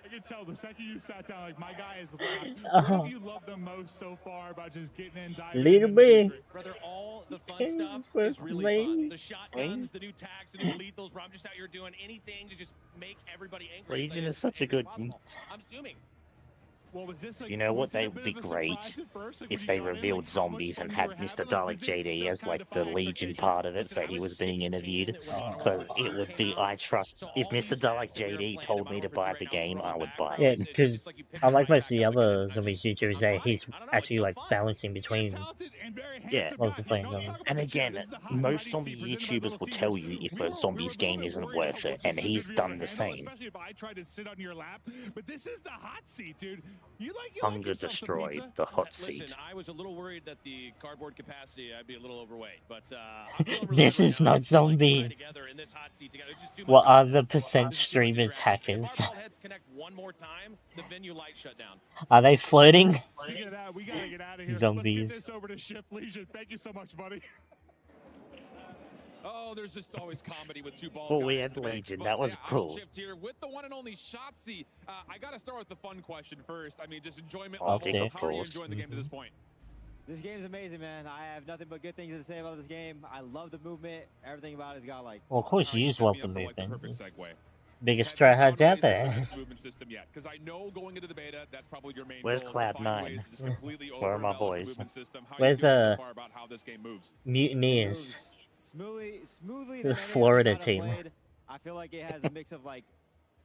I can tell the second you sat down, like, my guy is loud. What have you loved the most so far about just getting in, diving Little bit. Brother, all the fun stuff is really fun. The shotguns, the new tags, the new lethals, bro. I'm just out here doing anything to just make everybody angry. Legion is such a good... I'm zooming. Well, you know what, they would be great if they revealed zombies and had Mr. Dalek JD as like the Legion part of it, so he was being interviewed, because it would be, I trust, if Mr. Dalek JD told me to buy the game, I would buy it. Yeah, because unlike most of the other zombies YouTubers there, he's actually like balancing between multiplayer zombies. And again, most zombie YouTubers will tell you if a zombies game isn't worth it, and he's done the same. Hunger destroyed the hot seat. I was a little worried that the cardboard capacity, I'd be a little overweight, but this is not zombies. What are the percent streamers hackers? Are they flirting? Speaking of that, we gotta get out of here. Zombies. Let's get this over to Shift Legion. Thank you so much, buddy. Oh, there's just always comedy with two ball guys. We had Legion. That was cool. Here with the one and only Shotzi. I gotta start with the fun question first. I mean, just enjoyment level. How are you enjoying the game to this point? This game's amazing, man. I have nothing but good things to say about this game. I love the movement. Everything about it's got like. Well, of course, you love the movement. Biggest tryhards out there. Because I know going into the beta, that's probably your main. Where's Cloud9? Where are my boys? Where's Mutineers? Smoothly The Florida team. Played. I feel like it has a mix of like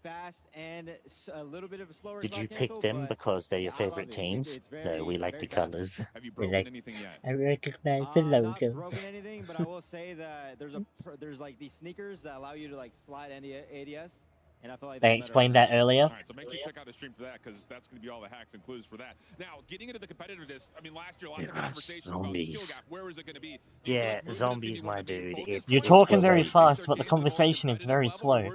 fast and a little bit of a slower. Did you pick them because they're your favorite teams? No, we like the colors. Have you broken anything yet? I recognize the logo. Not broken anything, but I will say that there's like these sneakers that allow you to like slide ADS. And I feel like they explained that earlier. All right, so make sure you check out the stream for that, because that's going to be all the hacks and clues for that. Now, getting into the competitiveness, I mean, last year, lots of conversations about skill gap. Where is it going to be? Yeah, zombies, my dude. You're talking very fast, but the conversation is very slow.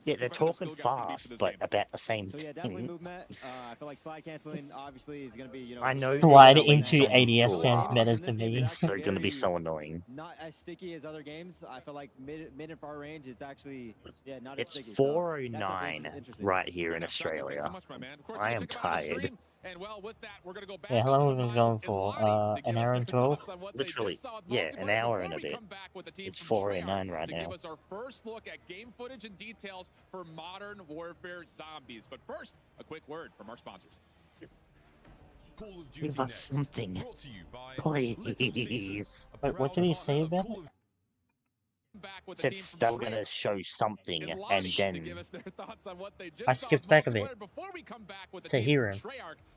Yeah, they're talking fast, but about the same thing. So yeah, definitely movement. I feel like slide canceling obviously is going to be, you know. I know. Slide into ADS sounds better to me. It's so going to be so annoying. Not as sticky as other games. I feel like mid and far range, it's actually not as sticky. 409 right here in Australia. I am tired. Yeah, how long have we been going for? An hour and 12? Literally, yeah, an hour and a bit. It's 4:09 right now. Give us our first look at game footage and details for Modern Warfare Zombies. But first, a quick word from our sponsors. Give us something, please. Wait, what did he say about it? Said they were gonna show something, and then I skipped back a bit to hear him.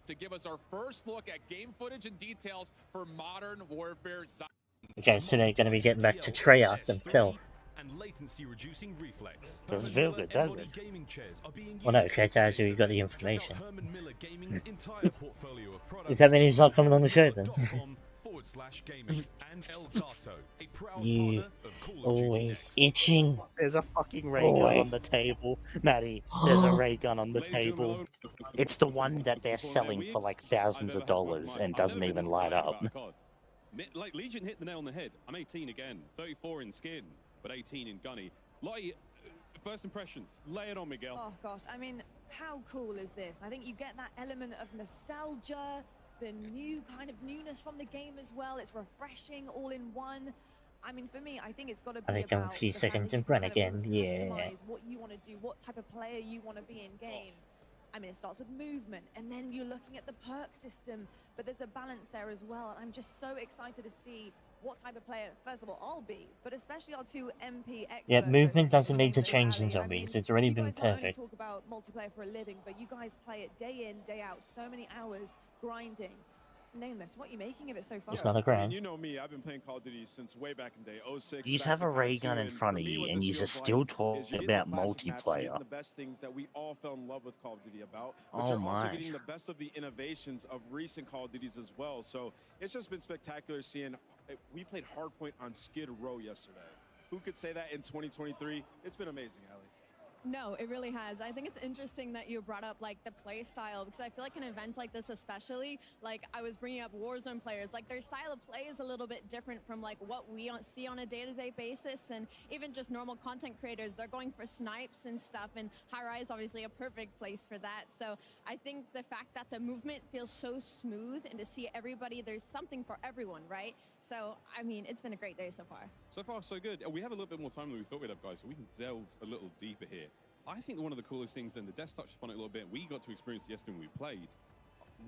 To give us our first look at game footage and details for Modern Warfare. Okay, so they're gonna be getting back to Treyarch and Phil. Doesn't feel good, does it? Well, no, okay, tells you got the information. Does that mean he's not coming on the show then? You always itching. There's a fucking ray gun on the table. Maddie, there's a ray gun on the table. It's the one that they're selling for like thousands of dollars and doesn't even light up. Like Legion hit the nail on the head. I'm 18 again, 34 in skin, but 18 in gunny. Lottie, first impressions, lay it on, Miguel. Oh gosh, I mean, how cool is this? I think you get that element of nostalgia, the new kind of newness from the game as well. It's refreshing all in one. I mean, for me, I think it's got to be about a few the fact seconds that in you front can again. kind of Yeah. customize what you want to do, what type of player you want to be in game. I mean, it starts with movement, and then you're looking at the perk system, but there's a balance there as well. And I'm just so excited to see what type of player, first of all, I'll be, but especially our two MP experts. Yeah, movement doesn't need to Nameless, change in Ali. zombies. I mean, It's already you been guys not only perfect. talk about multiplayer for a living, but you guys play it day in, day out, so many hours grinding. Nameless, what are you making of it so far? It's not a grind. I mean, you know me, I've been playing Call of Duty since way back in day 06. You have a ray gun in front of you, and you're still talking about multiplayer. The best things that we all fell in love with Call of Duty about, but Oh you're my. also getting the best of the innovations of recent Call of Duties as well. So it's just been spectacular seeing. We played Hardpoint on Skid Row yesterday. Who could say that in 2023? It's been amazing, Ali. No, it really has. I think it's interesting that you brought up like the play style, because I feel like in events like this especially, like I was bringing up Warzone players, like their style of play is a little bit different from like what we see on a day-to-day basis, and even just normal content creators, they're going for snipes and stuff, and High Rise obviously a perfect place for that. So I think the fact that the movement feels so smooth, and to see everybody, there's something for everyone, right? So I mean, it's been a great day so far. So far, so good. We have a little bit more time than we thought we'd have, guys, so we can delve a little deeper here. I think one of the coolest things, and the desk touched upon it a little bit, we got to experience it yesterday when we played.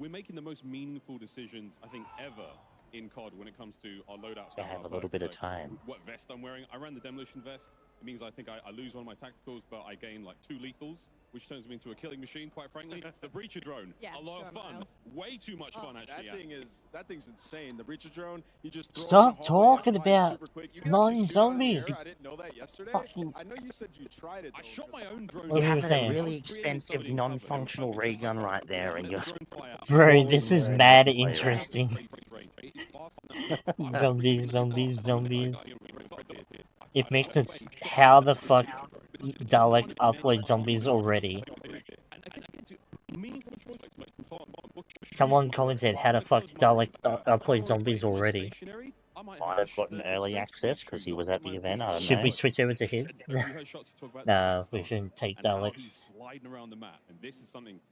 We're making the most meaningful decisions, I think, ever in COD when it comes to our loadouts. I have a little bit of time. What vest I'm wearing? I ran the demolition vest. It means I think I lose one of my tacticals, but I gain like 2 lethals, which turns me into a killing machine, quite frankly. The Breacher drone, a lot of fun. Miles. Way too much fun, actually. That thing's insane. The Breacher drone, you just throw Stop it in the hallway, talking fly about super quick. You can actually shoot it out of the non-zombies. air. I didn't know that yesterday. Fucking- I know you said you tried it. I shot my own drone. What You were have you a saying? really expensive, non-functional ray gun right there, and you're... Bro, this is mad Play around. interesting. Zombies, zombies, zombies. It makes it how the fuck Dalek upload zombies already. Someone commented how the fuck Dalek upload zombies already. Might have gotten early access because he was at the event. I don't Should know. we switch over to his? No, we shouldn't take Daleks.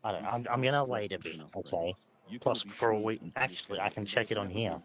I don't know. I'm gonna wait a bit, okay? Plus, for a week, actually, I can check it on here.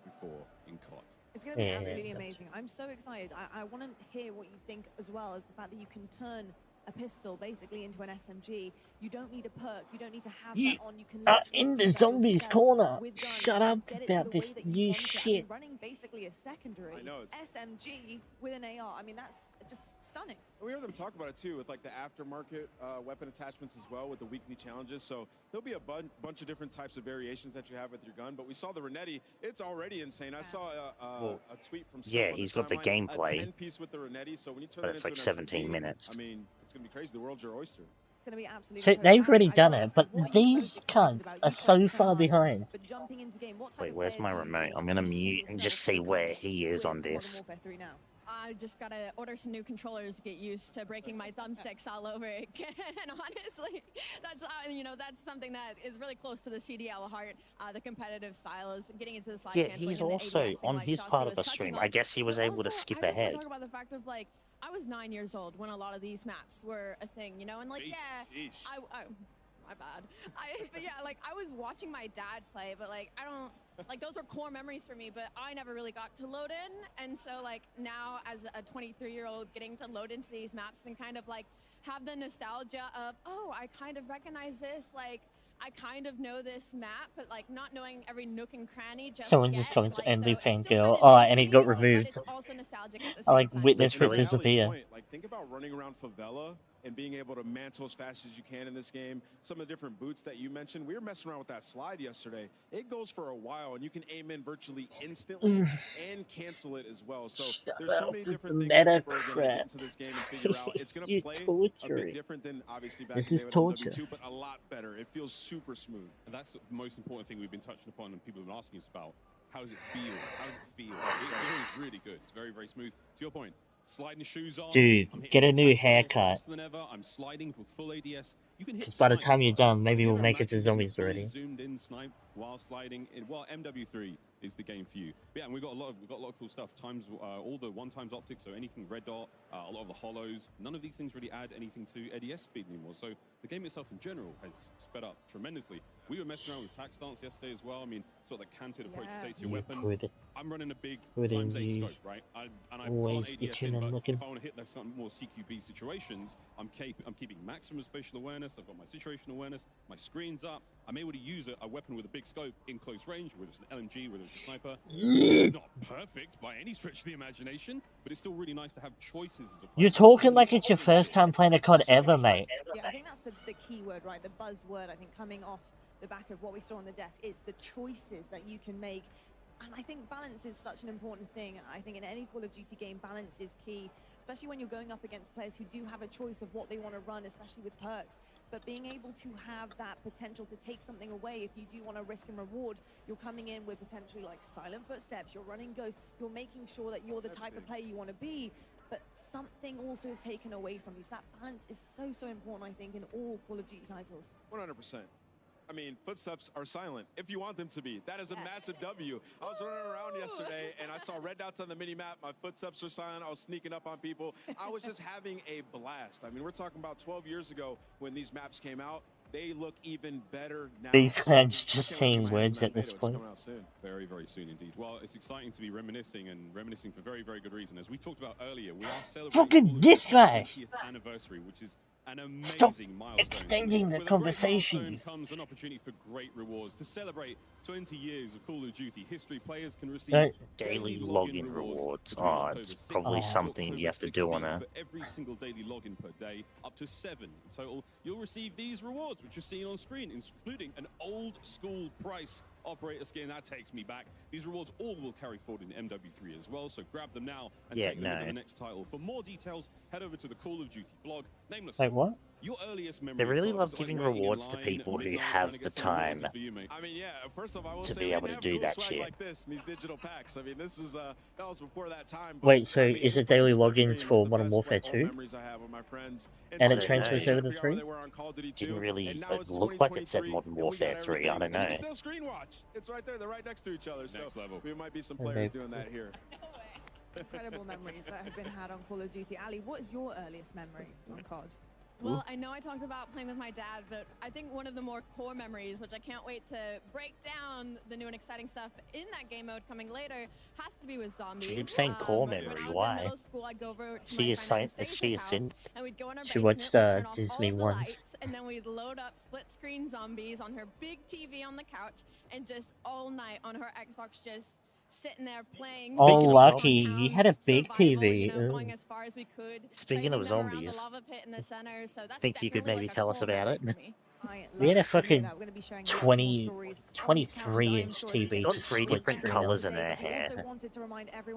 It's going to be Yeah. absolutely amazing. I'm so excited. I want to hear what you think as well, as the fact that you can turn a pistol basically into an SMG. You don't need a perk. You don't need to have You that on. You can are literally in the do that zombies yourself corner. with guns Shut and up get it to about the way this that you new want it. I mean, shit. running basically a secondary I know, it's- SMG with an AR. I mean, that's just stunning. We heard them talk about it too, with like the aftermarket weapon attachments as well, with the weekly challenges. So there'll be a bunch of different types of variations that you have with your gun. But we saw the Renetti; it's already insane. I saw a tweet from Scott Yeah, on he's got the timeline, gameplay. a 10-piece with the Renetti. So when you turn But that it's into like an 17 SMG, minutes. I mean, it's gonna be crazy. The world's your oyster. It's going to be absolutely So perfect. they've already I done love it, but What are you these most excited cunts about? are You so play far much, behind. but jumping into game, what type Wait, of where's player my do you remote? think I'm gonna you see mute and just yourself see where becoming he is with on Modern this. Warfare 3 now? I just gotta order some new controllers to get used to breaking my thumbsticks all over again. Honestly, that's that's something that is really close to the CDL heart. The competitive style is getting into the slide Yeah, canceling he's and the also ADSing, on like his Shotzi part was of the touching stream. on. I guess he was But able to also, skip I just wanna ahead. talk about the fact of like I was 9 years old when a lot of these maps were a thing, and like my bad. But yeah, like I was watching my dad play, but like I don't like those are core memories for me. But I never really got to load in, and so like now as a 23-year-old getting to load into these maps and kind of like have the nostalgia of I kind of recognize this, like I kind of know this map, but like not knowing every nook and cranny just Someone yet. just comments Like, Envy so it's still Fangirl. kinda Oh, new and to it got me, removed. But it's also nostalgic at the I same like time. witnessed it And to Allie's disappear. point, like think about running around favela and being able to mantle as fast as you can in this game. Some of the different boots that you mentioned, we were messing around with that slide yesterday. It goes for a while, and you can aim in virtually instantly and cancel it as well. So there's so many different things that people are going to get into this game and figure out. It's going to play a bit different than obviously back in the day with MW2, but a lot better. It feels super smooth. And that's the most important thing we've been touching upon and people have been asking us about. How does it feel? How does it feel? It feels really good. It's very, very smooth. To your point, Sliding shoes on. Dude, get a new haircut. I'm sliding with full ADS. You can hit Because by the time you're done, maybe we'll make it to zombies already. Zoomed in snipe while sliding. Well, MW3 is the game for you. But yeah, and we've got a lot of cool stuff. Times all the 1x optics, so anything red dot, a lot of the hollows. None of these things really add anything to ADS speed anymore. So the game itself in general has sped up tremendously. We were messing around with tac stance yesterday as well. I mean, sort of the canted approach to take to your weapon. I'm running a big ×8 scope, right? And I pull ADS in, but if I want to hit those more CQB situations, I'm keeping maximum spatial awareness. I've got my situational awareness. My screen's up. I'm able to use a weapon with a big scope in close range, whether it's an LMG, whether it's a sniper. It's not perfect by any stretch of the imagination, but it's still really nice to have choices. You're talking like it's your first time playing a COD ever, mate. Yeah, I think that's the key word, right? The buzzword, I think, coming off the back of what we saw on the desk. It's the choices that you can make. And I think balance is such an important thing. I think in any Call of Duty game, balance is key, especially when you're going up against players who do have a choice of what they want to run, especially with perks. But being able to have that potential to take something away, if you do want to risk and reward, you're coming in with potentially like silent footsteps, you're running ghosts, you're making sure that you're the type of player you want to be, but something also is taken away from you. So that balance is so important, I think, in all Call of Duty titles. 100%. I mean, footsteps are silent if you want them to be. That is a massive W. I was running around yesterday and I saw red dots on the mini map. My footsteps were silent. I was sneaking up on people. I was just having a blast. I mean, we're talking about 12 years ago when these maps came out. They look even better now. These fans just saying words at this point. Very, very soon indeed. Well, it's exciting to be reminiscing for very, very good reason. As we talked about earlier, we are celebrating fucking this guy. 50th anniversary, which is an Stop amazing milestone. extending the conversation. Comes an opportunity for great rewards. To celebrate 20 years of Call of Duty history, players can receive daily login rewards. Oh, it's probably something you have to do on for every single daily login per day, up to 7 in total. You'll receive these rewards, which you're seeing on screen, including an old school price operator skin. That takes me back. These rewards all will carry forward in MW3 as well, so grab them now and take them to the next title. For more details, head over to the Call of Duty blog. Nameless. Wait, what? Your earliest memory they really love giving rewards to people who have the time to be able to do that shit. Like this, these digital packs. I mean, this is that was before that time. Wait, so is it daily logins for Modern Warfare 2? And it transfers over to 3? Didn't really look like it said Modern Warfare 3. I don't know. Still screen watch. It's right there. They're right next to each other. So we might be some players doing that here. Incredible memories that have been had on Call of Duty. Ali, what is your earliest memory on COD? Well, I know I talked about playing with my dad, but I think one of the more core memories, which I can't wait to break down the new and exciting stuff in that game mode coming later, has to be with zombies. She keeps saying core memory. Why? School, I'd go over to she is she a synth? And we'd go in our she watched Disney once. Lights, and then we'd load up split screen zombies on her big TV on the couch, and just all night on her Xbox just sitting there playing. Oh, lucky. You had a big TV. You know, going as far as we could, speaking of zombies, think you could maybe tell us about it? We had a fucking 23-inch TV. Got 3 different colours in her hair.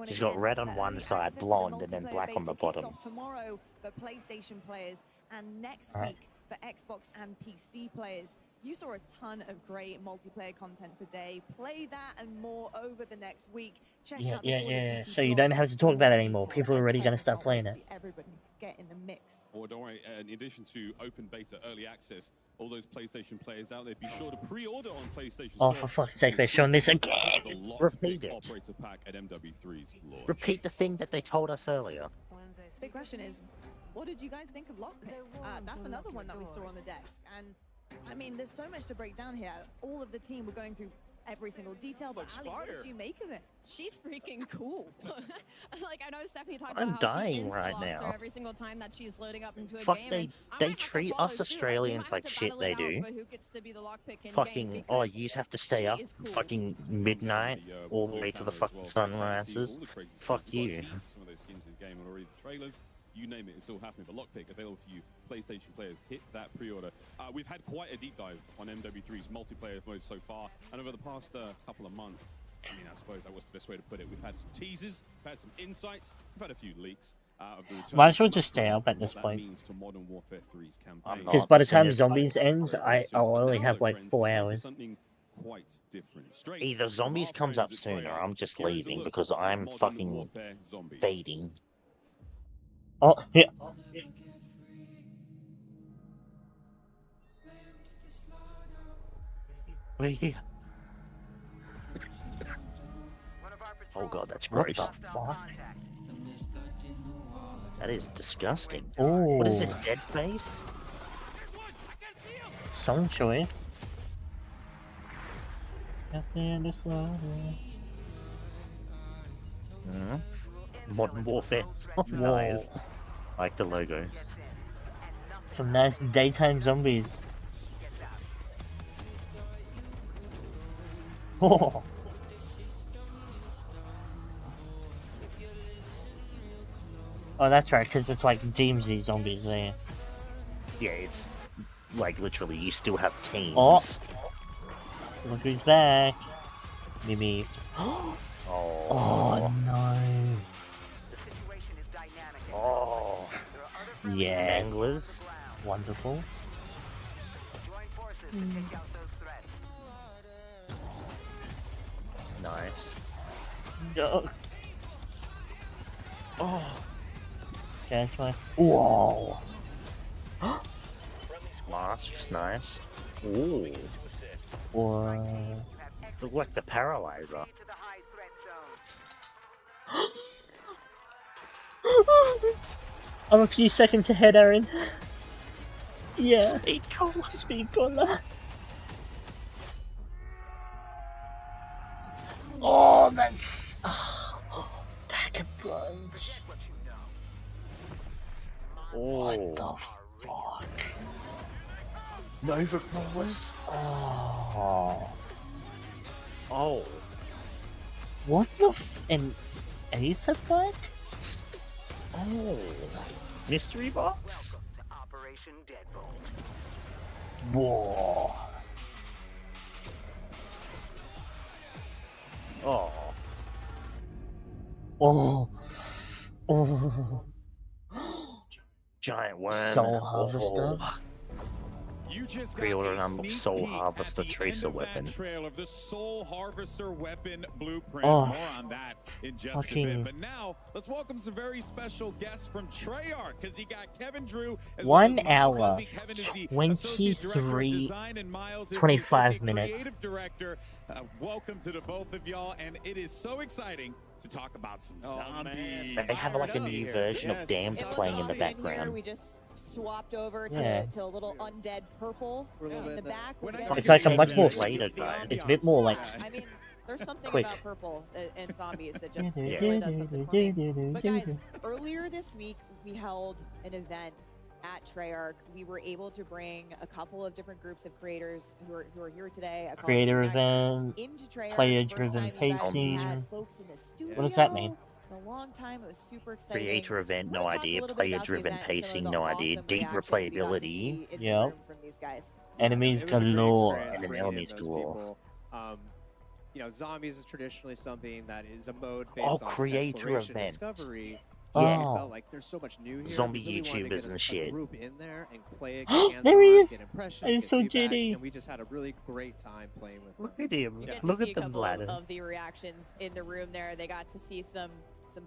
She's got red on one side, blonde, and then black on the bottom. Tomorrow for PlayStation players and next week for Xbox and PC players. You saw a ton of great multiplayer content today. Play that and more over the next week. Check out the So you don't have to talk about it anymore. People are already going to start playing it. Everybody get in the mix. Or don't worry, in addition to open beta, early access, all those PlayStation players out there, be sure to pre-order on PlayStation. Oh, for fuck's sake, they're showing this again. Repeat it. Operator pack at MW3's launch. Repeat the thing that they told us earlier. Big question is, what did you guys think of Lockpick? That's another one that we saw on the desk. And I mean, there's so much to break down here. All of the team were going through every single detail, but Ali, what did you make of it? She's freaking cool. Like, I know Stephanie talked I'm about dying right now. Every single time that she's loading up into a Fuck, game. they treat us Australians like shit, they do. Fucking, oh, you have to stay up fucking midnight all the way to the fucking sunrises. Fuck you. Some of those skins in the game are already the trailers. You name it, it's all happening. But Lockpick available for you, PlayStation players. Hit that pre-order. We've had quite a deep dive on MW3's multiplayer mode so far, and over the past couple of months, I mean, I suppose that was the best way to put it. We've had some teasers, we've had some insights, we've had a few leaks of the return. Might as well just stay up at this point. Modern Warfare 3's campaign. Because by the time zombies ends, I'll only have like 4 hours. Quite different. Either zombies comes up soon, or I'm just leaving because I'm fucking fading. Oh, yeah. We're here. Oh god, that's What gross. the fuck? That is disgusting. Oh. What is this, dead face? Some choice. Out there in the slaughter. Modern Warfare. Nice. Like the logo. Some nice daytime zombies. Oh. Oh, that's right, because it's like DMZ zombies there. Yeah, it's like literally you still have teams. Oh. Look who's back. Mimi. Oh. Oh no. Oh. Yeah. Anglers. Wonderful. Nice. No. Oh. Okay, that's nice. Whoa. Masks, nice. Ooh. What? Look like the paralyzer. I'm a few seconds ahead, Aaron. Yeah. Speed collar. Speed collar. Oh, that's... Oh, back a bunch. What the fuck? Nova Crawlers? Oh. Oh. What the and Ace attack? Oh. Mystery box? Whoa. Oh. Oh. Oh. Giant worm. Soul Harvester. Oh. You just Pre-order got a number sneak Soul peek Harvester at the Tracer end of weapon. That trail of the Soul Harvester weapon blueprint. Oh. More on that in just a bit. But now let's welcome some very special guests from Treyarch, because you got Kevin Drew. As 1 well as Miles hour, Huzzy. Kevin is the Associate Director of 23, Design, and Miles is 25 the Associate minutes. Creative Director. Welcome to the both of y'all, and it is so exciling to talk about some zombies. They have like a new version of Damned playing in the background. We just swapped over Yeah. to a little undead purple in the back. It's like a much more. Later, guys. It's a bit more like. I mean, there's something quick. about purple and zombies that just Yeah. really does something for me. But guys, earlier this week we held an event at Treyarch. We were able to bring a couple of different groups of creators who are here today. Creator event, into Treyarch. player-driven First time you guys pacing. had folks in the studio. What does that mean? In a long time, it was super exciting. Creator event, no Wanna talk a idea. little bit about the Player-driven event and some of pacing, the no idea. awesome Deep reactions we got to replayability. see in the Yep. room from these guys. Enemies It was a great galore. experience And an bringing in enemies those galore. people. You know, zombies is traditionally something that is a mode based Oh, on creator exploration, event. discovery. Yeah. And it felt like there's so much new here. Zombie We really wanted to YouTubers get and a shit. group in there and play it, get There he hands-on, is. get impressions, I get saw feedback, JD. and we just had a really great time playing with them. Look at him. You get to Look see at a them couple ladder. of the reactions in the room there. They got to see some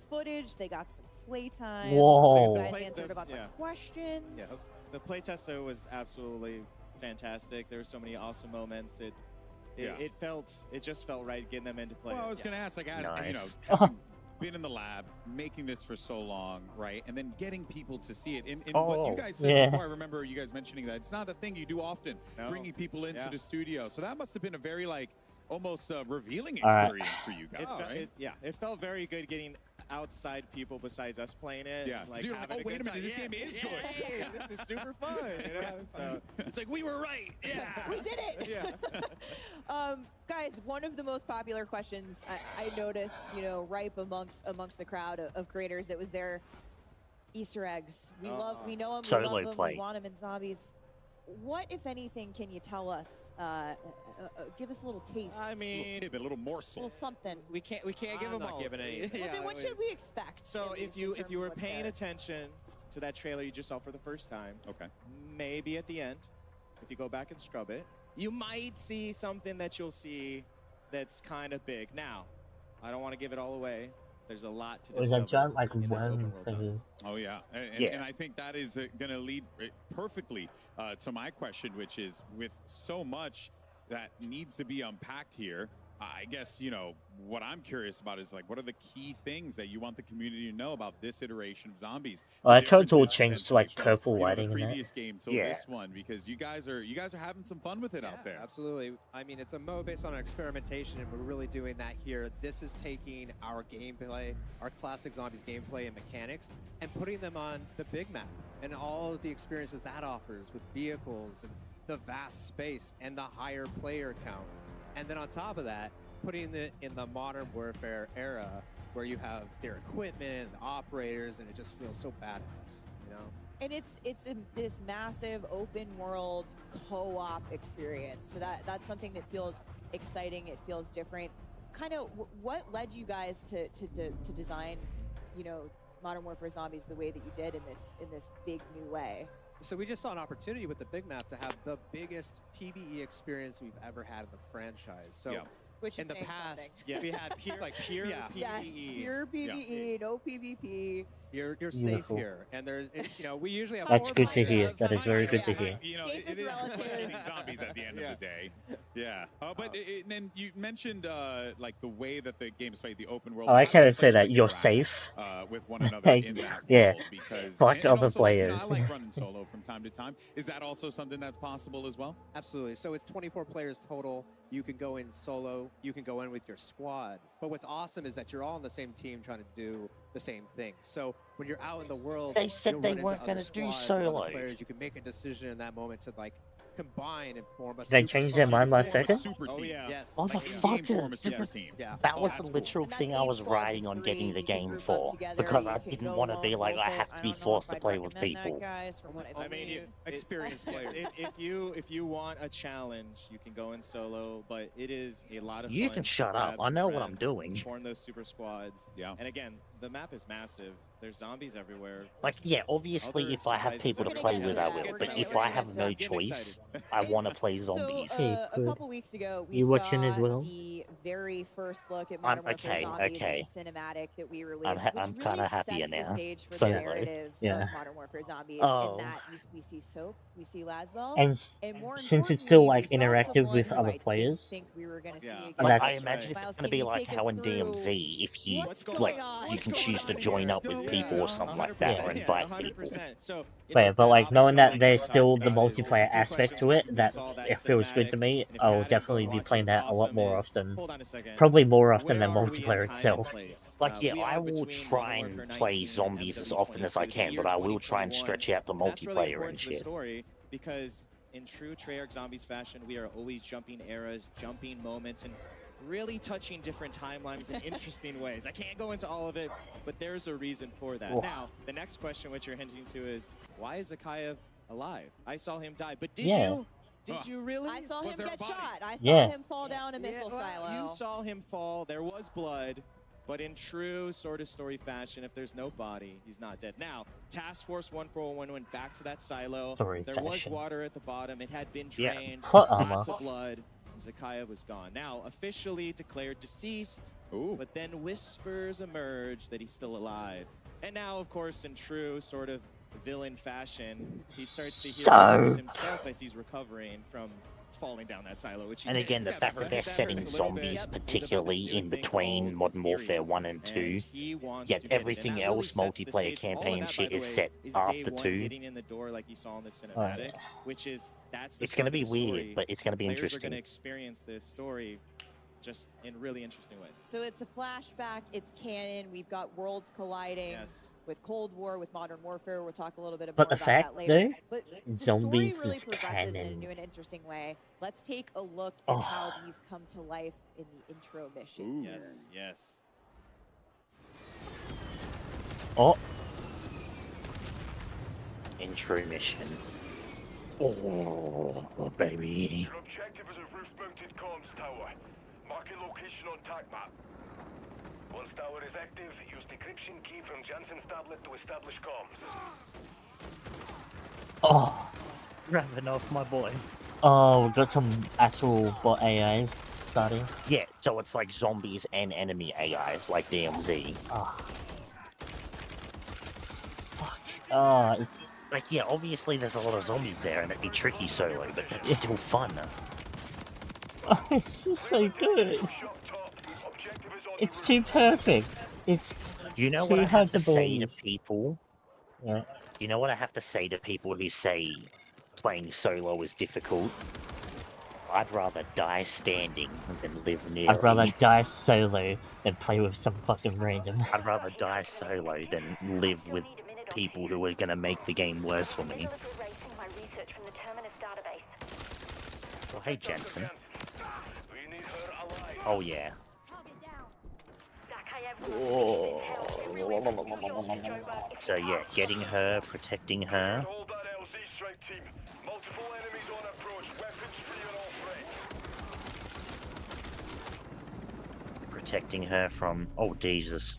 footage. They got some playtime. Whoa. You guys answered about some questions. Yeah, the playtest though was absolutely fantastic. There were so many awesome moments. It just felt right getting them into play. Well, I was going to ask, like, as, you know, Nice. having been in the lab, making this for so long, right? And then getting people to see it. And what you guys said Yeah. before, I remember you guys mentioning that it's not a thing you do often, bringing people into the studio. So that must have been a very, like, almost revealing experience for you guys, right? It felt very good getting outside people besides us playing it. Yeah. Like, So you're like, having oh, wait a good minute, this time. game is Yeah, good. hey, this is super fun. You know? So it's like, we were right. Yeah. We did it. Yeah. Guys, one of the most popular questions I noticed, you know, ripe amongst the crowd of creators that was their Easter eggs. We know them, we love them, we want them in zombies. What, if anything, can you tell us? Give us a little taste. I mean, a little tidbit, a little morsel. A little something. We can't give them all. Well, then what should we expect? So at if least in terms you of were what's paying there? attention to that trailer you just saw for the first time, okay, maybe at the end, if you go back and scrub it, you might see something that you'll see that's kind of big. Now, I don't want to give it all away, There's a lot to It was a discover giant like in this open worm world thingy. zombies. Oh yeah, Yeah. And I think that is going to lead perfectly to my question, which is with so much that needs to be unpacked here. I guess, you know, what I'm curious about is like, what are the key things that you want the community to know about this iteration of Zombies? Oh, I tried to all Differences change to like potentially purple from, you know, lighting the in it. previous game till Yeah. this one, because you guys are having some fun with it out there. Absolutely. I mean, it's a mode based on experimentation, and we're really doing that here. This is taking our gameplay, our classic Zombies gameplay and mechanics, and putting them on the big map and all of the experiences that offers with vehicles and the vast space and the higher player count. And then on top of that, putting it in the modern warfare era where you have their equipment, the operators, and it just feels so badass, you know? And it's in this massive open world co-op experience. So that's something that feels exciting. It feels different. Kind of what led you guys to design, you know, Modern Warfare Zombies the way that you did in this big new way? So we just saw an opportunity with the big map to have the biggest PvE experience we've ever had in the franchise. So. Yeah. Which in is the saying past, something. we had pure pure yeah. PvE. Yes, pure PvE, no PvP. You're safe Beautiful. here, and there's you know we usually have. That's 4 good to players. hear. That is very good to hear. You know, Safe it is is relative. eating zombies at the end of the day. Yeah. But then you mentioned like the way that the game is played, the open world. Oh, I How do can't the say that players you're interact, safe. with one another Like, in that yeah, world, because fuck and other also, like, you know, players. I like running solo from time to time. Is that also something that's possible as well? Absolutely. So it's 24 players total. You can go in solo. You can go in with your squad. But what's awesome is that you're all on the same team trying to do the same thing. So when you're out in the world, They said you'll they run into weren't other gonna do squads and other solo. players. You can make a decision in that moment to like combine and form a. They super changed team. their mind last Form a second? super Oh team. yeah. Yes. Oh, Like the in-game form a fuckers. super Yes. team. Yeah. That Oh, was that's the cool. literal And that's thing I 8 was squads riding of on 3. getting the You can game group up for, together. because You I can didn't go want to be lone like, I wolf have it. to be don't know forced if to I'd play with recommend that, people. guys, from what I've I mean, seen. Experienced Yes, players. if you want a challenge, you can go in solo, but it is a lot of You fun can to shut up. grab I some know what I'm friends, doing. Form those super squads. Yeah. And again, the map is massive. There's zombies everywhere. Like, There's yeah, obviously, other if I have surprises people to We're gonna play get to with, I that. will. We're But gonna- if we're I gonna have get to no that. Getting choice, excited. I want to play zombies. So, Hey, a good. couple weeks ago, we You saw watching as well? the very first look at Modern Warfare okay, Zombies okay. in the cinematic that we released, I'm which kinda really happier sets the now. stage for So, the like, narrative yeah. of Modern Warfare Zombies. Oh. In that we see Soap, we see Laswell, And and more since it's still importantly, like we saw interactive someone with who other I didn't players, think we were gonna see Yeah. again. Like, I That's- imagine if Miles, it's going to can be you like take how us in through DMZ, if you, what's like, going on? you can What's choose going to on join here? up with What's people going or on? something like that, or 100%, invite 100%. people. So, you But, know, but that like knowing that opportunity there's we still talked the about is there's a multiplayer few aspect questions to it when we that saw that it feels good cinematic, to me, and if you I'll hadn't, go definitely be watch it. playing What's that a lot awesome more is- often. Hold on a second. Probably more often than Where are we in multiplayer time and itself. place? Like, yeah, We I are will between try Modern and Warfare play 19 zombies and as often as I MW22, can, the but year I will try and 2021. stretch out the And that's really multiplayer important and to the shit. story because in true Treyarch Zombies fashion, we are always jumping eras, jumping moments, and really touching different timelines in interesting ways. I can't go into all of it, but there's a reason for that. Oh. Now, the next question which you're hinting to is, why is Zakayev alive? I saw him die, but did Yeah. you? Did you really? I saw Was him there a get body? shot. I saw Yeah. him fall down a missile well, silo. You saw him fall. There was blood. But in true sort of story fashion, if there's no body, he's not dead. Now, Task Force 141 went back to that silo. Story There was fashion. water at the bottom. It had been Yeah. drained. Plot Lots armor. of blood. And Zakayev was gone. Now, officially declared deceased. Ooh. But then whispers emerged that he's still alive. And now, of course, in true sort of villain fashion, he starts to hear whispers himself as he's recovering from falling down that silo, which he And did. again, the fact that they're setting zombies, particularly in between Modern Warfare 1 and 2, yet everything else, multiplayer campaign shit, is set after 2. Getting in the door like you saw in the Oh, cinematic, yeah. which is that's the It's going to start be of the weird, story. but it's going to be Players are interesting. going to experience this story just in really interesting ways. So it's a flashback, it's canon, we've got worlds colliding Yes. with Cold War, with Modern Warfare, we'll talk a little bit more But the about fact, that later. though, But the zombies story really is progresses in a canon. new and interesting way. Let's take a look at Oh. how these come to life in the intro mission. Ooh. Yes, yes. Oh, Intro mission. Oh, baby. Your objective is a roof-mounted comms tower. Marking location on TAC map. Once tower is active, use decryption key from Jansen's tablet to establish comms. oh, Grabbing off my boy. oh, we got some actual bot AIs. starting. Yeah, so it's like zombies and enemy AI, like DMZ. It's... Like, yeah, obviously there's a lot of zombies there, and it'd be tricky solo, but that's still fun. It's just so good. It's too perfect. It's you know too what I hard have to say to believe. people? Yeah. You know what I have to say to people who say playing solo is difficult? I'd rather die standing than live near. I'd rather die solo than play with some fucking random. I'd rather die solo than live with people who are gonna make the game worse for me. Oh, hey, Jensen. Oh, yeah. Oh. So, yeah, getting her, protecting her. Protecting her from... Oh, Jesus.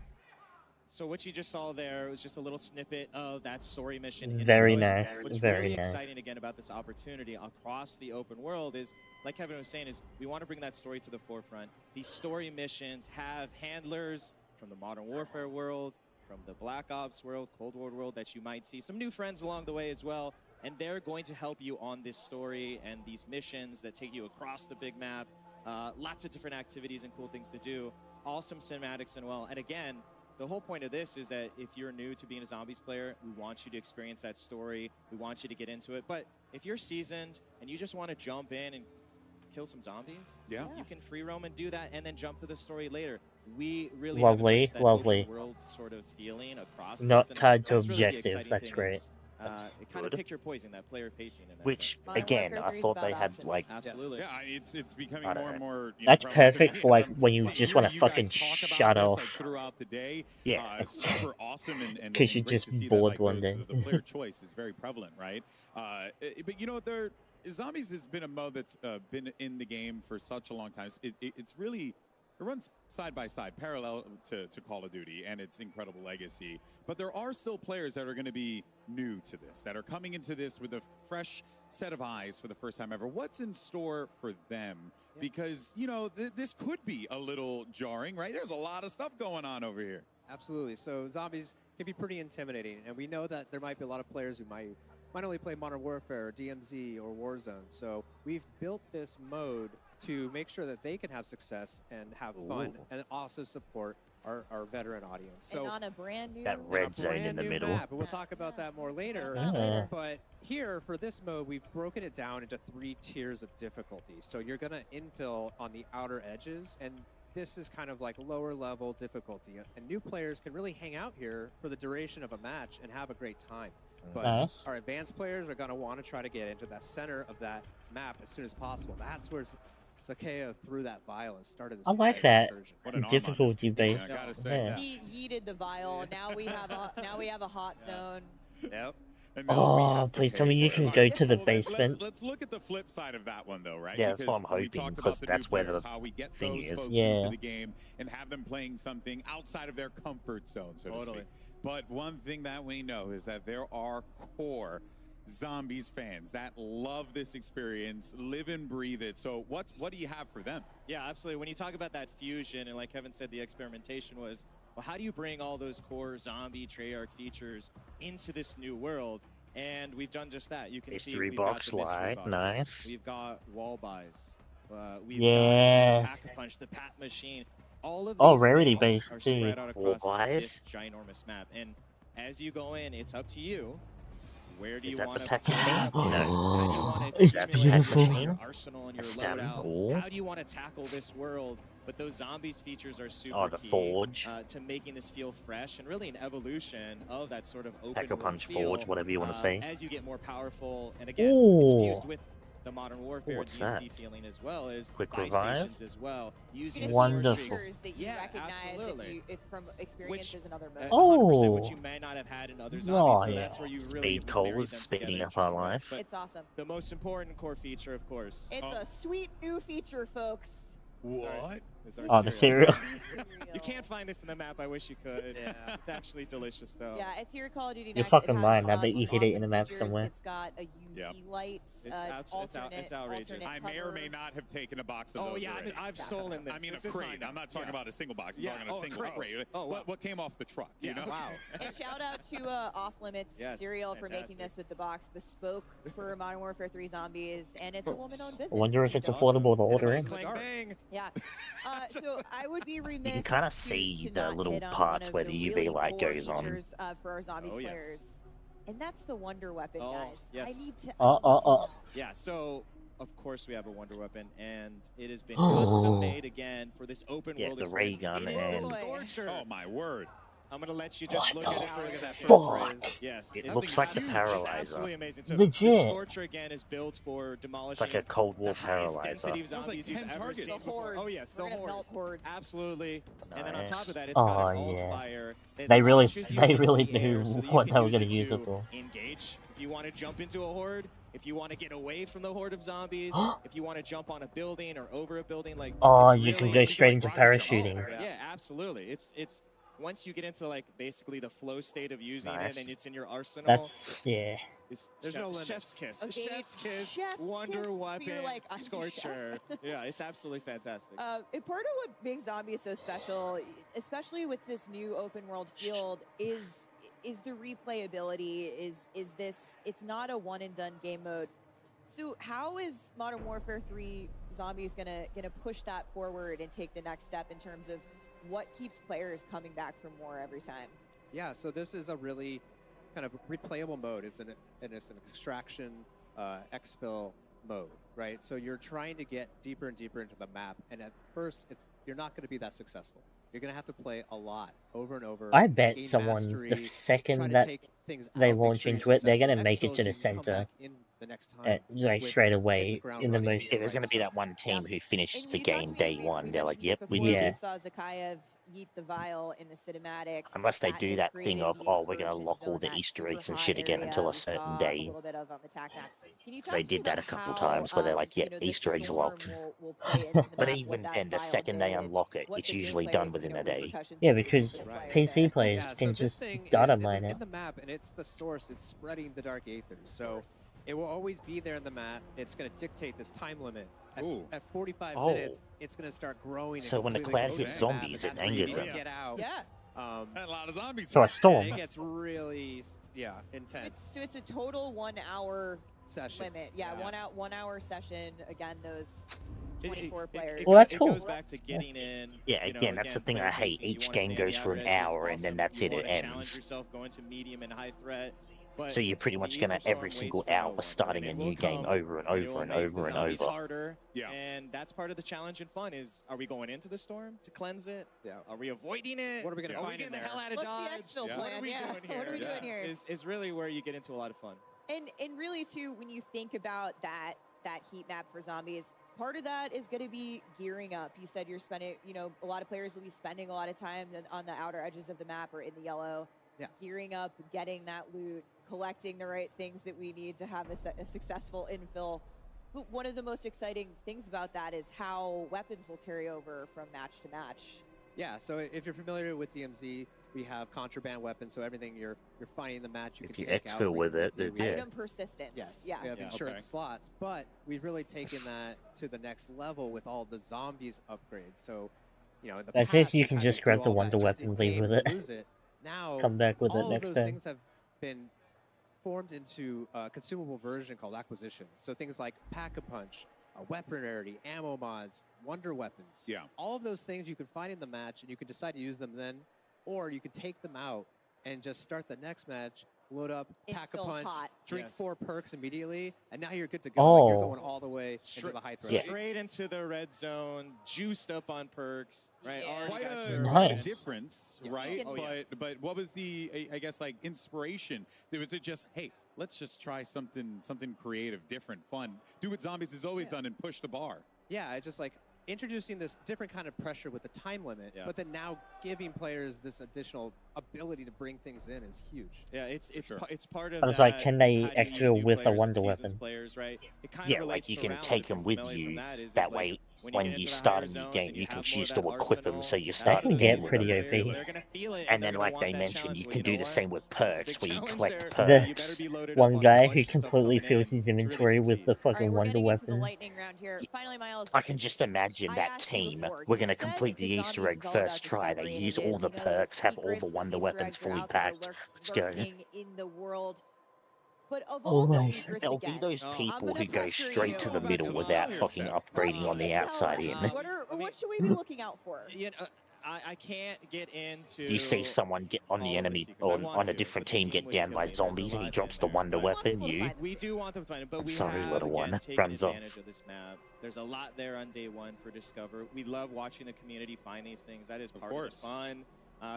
So what you just saw there was just a little snippet of that story mission. Very intro. nice. What's Very really nice. exciting again about this opportunity across the open world is, like Kevin was saying, is we want to bring that story to the forefront. These story missions have handlers from the Modern Warfare world, from the Black Ops world, Cold War world that you might see. Some new friends along the way as well. And they're going to help you on this story and these missions that take you across the big map. Lots of different activities and cool things to do. Awesome cinematics and well. And again, the whole point of this is that if you're new to being a zombies player, we want you to experience that story. We want you to get into it. But if you're seasoned and you just want to jump in and kill some zombies, you can free roam and do that and then jump to the story later. We really lovely, have that lovely. open world sort of feeling across Not this, tied to that's really the objective. exciting That's thing great. is, it kind of pick your poison, that player pacing. In that Which, sense. again, I thought they had, like... Absolutely. Yeah, it's becoming more and more... That's perfect for, like, when you just want to fucking shut off. Like, throughout the day. Yeah. Super awesome and Because you're great just to see bored that, like, one day. the player choice is very prevalent, right? But, you know, Zombies has been a mode that's been in the game for such a long time. It's really... It runs side by side, parallel to Call of Duty and its incredible legacy. But there are still players that are going to be new to this, that are coming into this with a fresh set of eyes for the first time ever. What's in store for them? Because, you know, this could be a little jarring, right? There's a lot of stuff going on over here. Absolutely. So zombies can be pretty intimidating. And we know that there might be a lot of players who might only play Modern Warfare or DMZ or Warzone. So we've built this mode to make sure that they can have success and have fun and also support our veteran audience. So and on a brand new that red zone in the middle. Map, and we'll talk about that more later. But here for this mode, we've broken it down into 3 tiers of difficulty. So you're going to infill on the outer edges, and this is kind of like lower level difficulty. And new players can really hang out here for the duration of a match and have a great time. But our advanced players are going to want to try to get into the center of that map as soon as possible. That's where Sakeo threw that vial and started this. I like that difficulty based. He yeeted the vial. Now we have a hot zone. Yep. Oh, please tell me you can go to the basement. Let's look at the flip side of that one, though, right? Yeah, that's what I'm hoping, because that's where the how we get thing those is. folks into the game and have them playing something outside of their comfort zone, so to speak. But one thing that we know is that there are core Zombies fans that love this experience, live and breathe it. So what do you have for them? Yeah, absolutely. When you talk about that fusion, and like Kevin said, the experimentation was, well, how do you bring all those core zombie Treyarch features into this new world? And we've done just that. You can see Mystery we've box got the mystery light, box. nice. We've got wall buys. We've Yes. got Pack-a-Punch, the Pat Machine. All of these rarity things based are too. spread out across this ginormous map. And as you go in, it's up to you. Where do you want to Pack Machine? No. It's beautiful. beautiful. Arsenal and your loadout. How do you want to tackle this world? But those zombies features are super the key Forge. To making this feel fresh and really an evolution of that sort of open Pack-a-Punch world Forge, feel, whatever you want to say. As you get more powerful, and again, it's fused with the Modern Warfare What's DMZ that? feeling as well as Quick buy revive? stations as well. Using Wonderful. features that you recognize if from experiences in other modes. 100% which you may not have had in other zombies. So yeah. that's where you really Speed calls, speeding up our life. But It's awesome. the most important core feature, of course. It's a sweet new feature, folks. What? Oh, the cereal. You can't find this in the map. I wish you could. Yeah. It's actually delicious, though. Yeah, it's here Call of Duty. You're Next. fucking It has, lying. I bet you some hit it in awesome the map features. somewhere. It's got a light it's outrageous. I may or may not have taken a box of those. Oh yeah, already. I've stolen this. I mean, this a crate. I'm not talking about a single box. I'm talking a single crate. Oh, wow. What came off the truck? You know? Wow. And shout out to Off Limits Cereal for making this with the box bespoke for Modern Warfare 3 Zombies, and it's a woman-owned business. I wonder if it's affordable to order in. Yeah. So I would be remiss. You can kind of see the little parts where the UV light goes on. For our Zombies players. And that's the Wonder Weapon, guys. Yes. I need to. Yeah, so of course we have a Wonder Weapon, and it has been custom made again for this open world experience. The ray gun and Scorcher. Oh my word! I'm gonna let you just look at it for that fuck? first. Yes, it looks like the Paralyzer. It's absolutely amazing. So Legit. the Scorcher again is built for demolishing. It's like a Cold War Paralyzer. Density of zombies you've ever seen. The hordes. Oh yes, the hordes. Absolutely. Nice. And then on top of that, it's got an alt fire. They really knew what they were gonna use it for. Engage. If you want to jump into a horde, if you want to get away from the horde of zombies, if you want to jump on a building or over a building, like you can go straight into parachuting. Yeah, absolutely. It's once you get into like basically the flow state of using it and it's in your arsenal. That's There's no limit. Chef's kiss. Okay, Chef's kiss. Wonder Weapon. Like, Scorcher. Yeah, it's absolutely fantastic. And part of what makes Zombies so special, especially with this new open world field, is the replayability. Is this? It's not a one and done game mode. So how is Modern Warfare 3 Zombies gonna push that forward and take the next step in terms of what keeps players coming back for more every time? Yeah, so this is a really kind of replayable mode. It's an extraction exfil mode, right? So you're trying to get deeper and deeper into the map, and at first you're not going to be that successful. You're going to have to play a lot over and over. I bet someone, the second that they launch into it, they're going to make it to the center. Like straight away in the most. Yeah, there's going to be that one team who finished the game day one. They're like, yep, we did We it. saw Zakayev yeet the vial in the cinematic. Unless they do that thing of, oh, we're going to lock all the Easter eggs and shit again until a certain day. They did that a couple times where they're like, yeah, Easter eggs locked. But even then, the second they unlock it, it's usually done within a day. Yeah, because PC players can just data mine it. In the map, and it's the source. It's spreading the dark aethers. So it will always be there in the map. It's going to dictate this time limit. At 45 minutes, it's going to start growing. So when the cloud hits zombies, it angers them. Get out. Yeah. A lot of zombies. So a storm. It gets really, intense. So it's a total 1 hour session limit. Yeah, 1 hour session. Again, those 24 players. Well, that's cool. It goes back to getting in. Yeah, again, that's the thing I hate. Each game goes for an hour, and then that's it. It ends. Yourself, going to medium and high threat. So you're pretty much gonna every single hour starting a new game over and over and over and over. Harder, and that's part of the challenge and fun. Is are we going into the storm to cleanse it? Yeah. Are we avoiding it? What are we gonna find in there? The hell out of What's the exfil plan? What are we doing here? What are we doing here? Is really where you get into a lot of fun. And really too, when you think about that heat map for zombies, part of that is going to be gearing up. You said you're spending, a lot of players will be spending a lot of time on the outer edges of the map or in the yellow. Yeah. Gearing up, getting that loot, collecting the right things that we need to have a successful infill. But one of the most exciting things about that is how weapons will carry over from match to match. Yeah, so if you're familiar with DMZ, we have contraband weapons, so everything you're finding in the match you if can you take out. exfil with it, Item persistence. Yes, yeah. We have insurance slots, but we've really taken that to the next level with all the zombies upgrades. So, in the As past, if you can just grab the Wonder Weapon and leave with it. Now, come back with it all next of those time. things have been formed into a consumable version called acquisition. So things like Pack-a-Punch, weapon rarity, ammo mods, wonder weapons. Yeah. All of those things you can find in the match, and you can decide to use them then, or you can take them out and just start the next match, load up, Pack-a-Punch, drink 4 perks immediately, and now you're good to go. And you're going all the way into the high threat. Straight into the red zone, juiced up on perks, right? Yeah. Quite a difference, right? But what was the, I guess, like inspiration? Was it just, hey, let's just try something creative, different, fun, do what Zombies has always done and push the bar? Yeah, it's just like introducing this different kind of pressure with the time limit, but then now giving players this additional ability to bring things in is huge. Yeah, it's part of. I was like, can they exfil with a Wonder Weapon? Players, right? Yeah, like you can take them with you. That way, when you start a new game, you can choose to equip them, so you start can getting get with pretty them. OP. And then, like they mentioned, you can do the same with perks, where you collect The perks. one guy who completely fills his inventory with the fucking wonder weapon. I can just imagine that team. We're going to complete the Easter egg first try. They use all the perks, have all the wonder weapons fully packed. Let's go. In the world. But of Oh all the my. secrets There'll be again, those people who go pressure straight you. to the middle without fucking upgrading on the outside in. What should we be looking out for? You know, I can't get into. You see someone get on the enemy or on a different team get down by zombies and he drops the wonder weapon. We do want them to find it, but I'm we sorry, have, little again, one. taken Runs off. advantage of this map. There's a lot there on day one for Discover. We love watching the community find these things. That is part of the fun.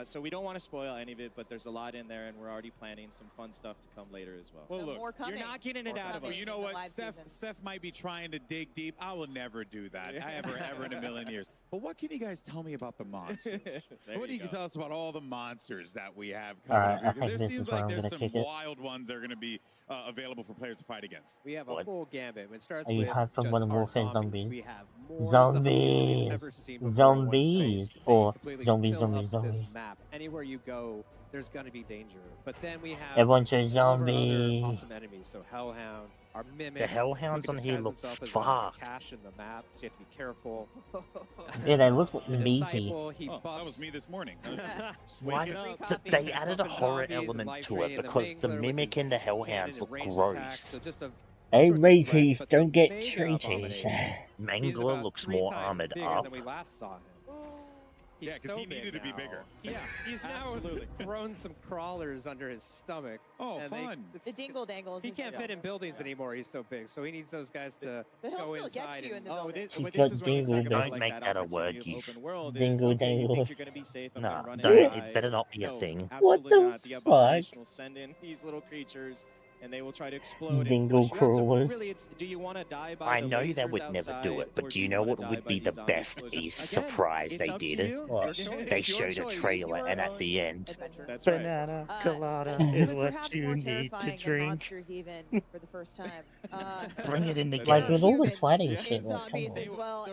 So we don't want to spoil any of it, but there's a lot in there, and we're already planning some fun stuff to come later as well. Well, look, you're not getting it out of us. You know what? Steph might be trying to dig deep. I will never do that. Ever in a million years. But what can you guys tell me about the monsters? What do you tell us about all the monsters that we have coming up? Because there seems like there's some wild ones that are going to be available for players to fight against. We have a full gambit. It starts You with have from just Modern our Warfare zombies. zombies. We have more zombies we've never seen before in one Zombies. space. Or Completely zombies, fill zombies, up this zombies. map. Anywhere you go, there's going to be danger. But then we have Everyone says all of our other zombies. awesome enemies. So Hellhound, our Mimic. The Hellhounds who on can here disguise look himself as a fucked. cache in the map, so you have to be careful. Yeah, they look The meaty. Disciple, he That buffs was me this morning. Why? They added a horror element to it because the Mimic and the Hellhounds look gross. Hey, mateys, don't get treaties. Mangler looks more armored up. Than we last saw him. Yeah, because he needed to be bigger. Yeah, he's now thrown some crawlers under his stomach. Oh, and fun. The dingle dangles. He can't fit in buildings anymore. He's so big. So he needs those guys to But he'll go still get inside. you in the Oh, building. but got this is when you talk dingle about Don't like make that a opportunity word, of you open world. dingle You dangle. think you're going to be safe up Nah, and running don't. inside. It better not be a No, thing. What absolutely the not. The fuck? abomination will send in these little creatures, and they will try to explode Dingle and flush you out. So crawlers. really, it's do you want to die by I the know they lasers would never do outside, it, but or do you you know wanna what die would by be these the zombie best explosions? East Again, surprise it's they up to did? you. What? They It's your showed a choice. trailer, Your and at own the end, adventure. That's right. banana colada But is what perhaps you more need to terrifying than drink. monsters even for the first time. Bring it in the Like game. with all this Humans fighting and shit, like, come zombies on. as well.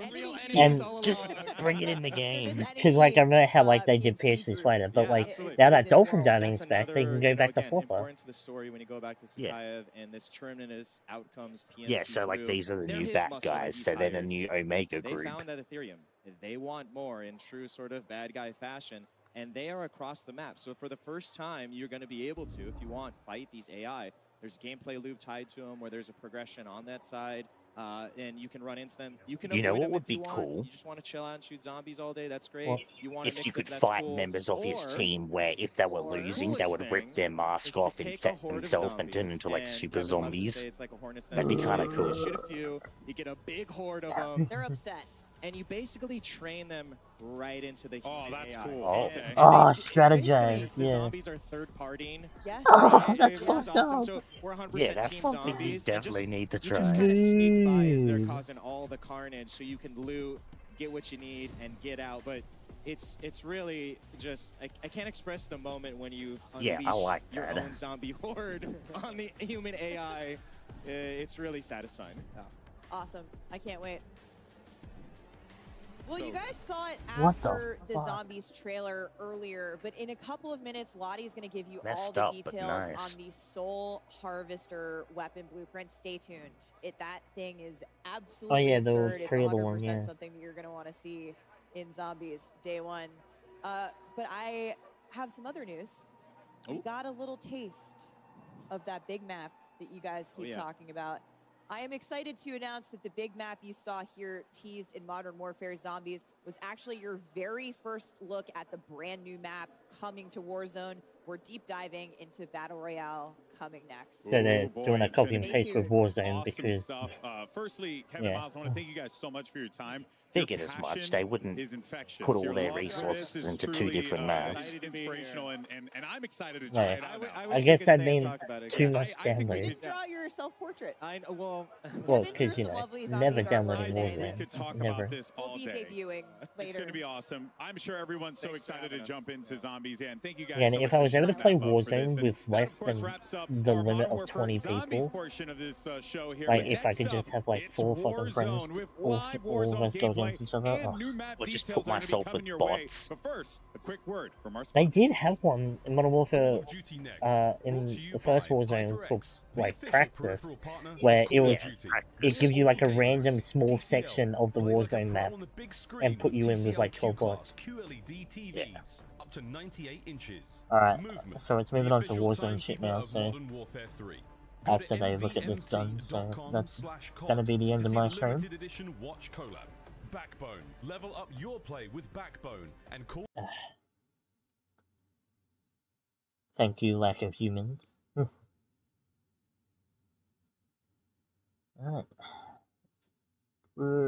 And Just bring it in the game. because, like, I remember how, like, they did Pierce's fighter, but, like, now that Dolphin Diving's back, they can go back to Flopper. Important to the story when you go back to Sakayev and this tremendous outcomes PNC Yeah, so like group. these are the They're new his bat muscle that guys, he's so then a hired. new Omega They group. found that Ethereum. They want more in true sort of bad guy fashion, and they are across the map. So for the first time, you're going to be able to, if you want, fight these AI. There's a gameplay loop tied to them where there's a progression on that side, and you can run into them. You can You know avoid what them would if be you want. cool? You just want to chill out and shoot zombies all day. That's great. Well, you want to if mix you it, could that's fight cool. members of his Or team where if they were losing, they would rip their mask off, take a infect horde of themselves, and turn zombies, into like and super Kevin loves to zombies. say it's like a hornet's That'd be nest. kind of You cool. shoot a few, you get a big horde of them. They're upset. And you basically train them right into the human that's AI. cool. Oh. Okay. Oh, It's basically strategize, the yeah. zombies are third-partying. Yes. Oh, that's Which is fucked awesome. up. So we're 100% Yeah, that's team something we zombies. and definitely need to you try. just kind of sneak by as they're Dude. causing all the carnage, so you can loot, get what you need, and get out. But it's really just I can't express the moment when you Yeah, unleash I like your that. own zombie horde on the human AI. It's really satisfying. Awesome. I can't wait. Well, you guys saw it What the after the fuck? Zombies trailer earlier, but in a couple of minutes, Lottie's going to give you all Messed the up, but details nice. on the Soul Harvester weapon blueprint. Stay tuned. That thing is absolutely yeah, the absurd. It's trailer 100% one, yeah. something that you're going to want to see in Zombies Day 1. But I have some other news. We got a little taste of that big map that you guys keep talking about. I am excited to announce that the big map you saw here teased in Modern Warfare Zombies was actually your very first look at the brand new map coming to Warzone. We're deep diving into Battle Royale coming next. So they're doing a copy and paste with Warzone Awesome because stuff. Firstly, Kevin Miles, I want to thank you guys so much for your time. Figured as much. They wouldn't put all their resources into two different maps. Inspirational, and I'm excited to try Right. it out now. I guess that means too much downloading. Draw your self-portrait. Well, because, you know, never downloading Warzone. Never. We'll be debuting later. It's going to be awesome. I'm sure everyone's so excited to jump into Zombies. Yeah, and thank you guys Yeah, and so if much I was for able to showing play that love for this. Warzone And with that, less of course, than wraps up the limit of 20 people. Like, if I could just have like 4 fucking friends, all of us go against each other. Or just put myself with bots. They did have one in Modern Warfare, in the first Warzone for like practice, where it was, it gives you like a random small section of the Warzone map and put you in with like 12 bots. Yeah. Up to 98 inches. Alright, so it's moving on to Warzone shit now, so after they look at this gun, so that's gonna be the end of my stream. Backbone. Level up your play with Backbone and call. Thank you, lack of humans. Alright.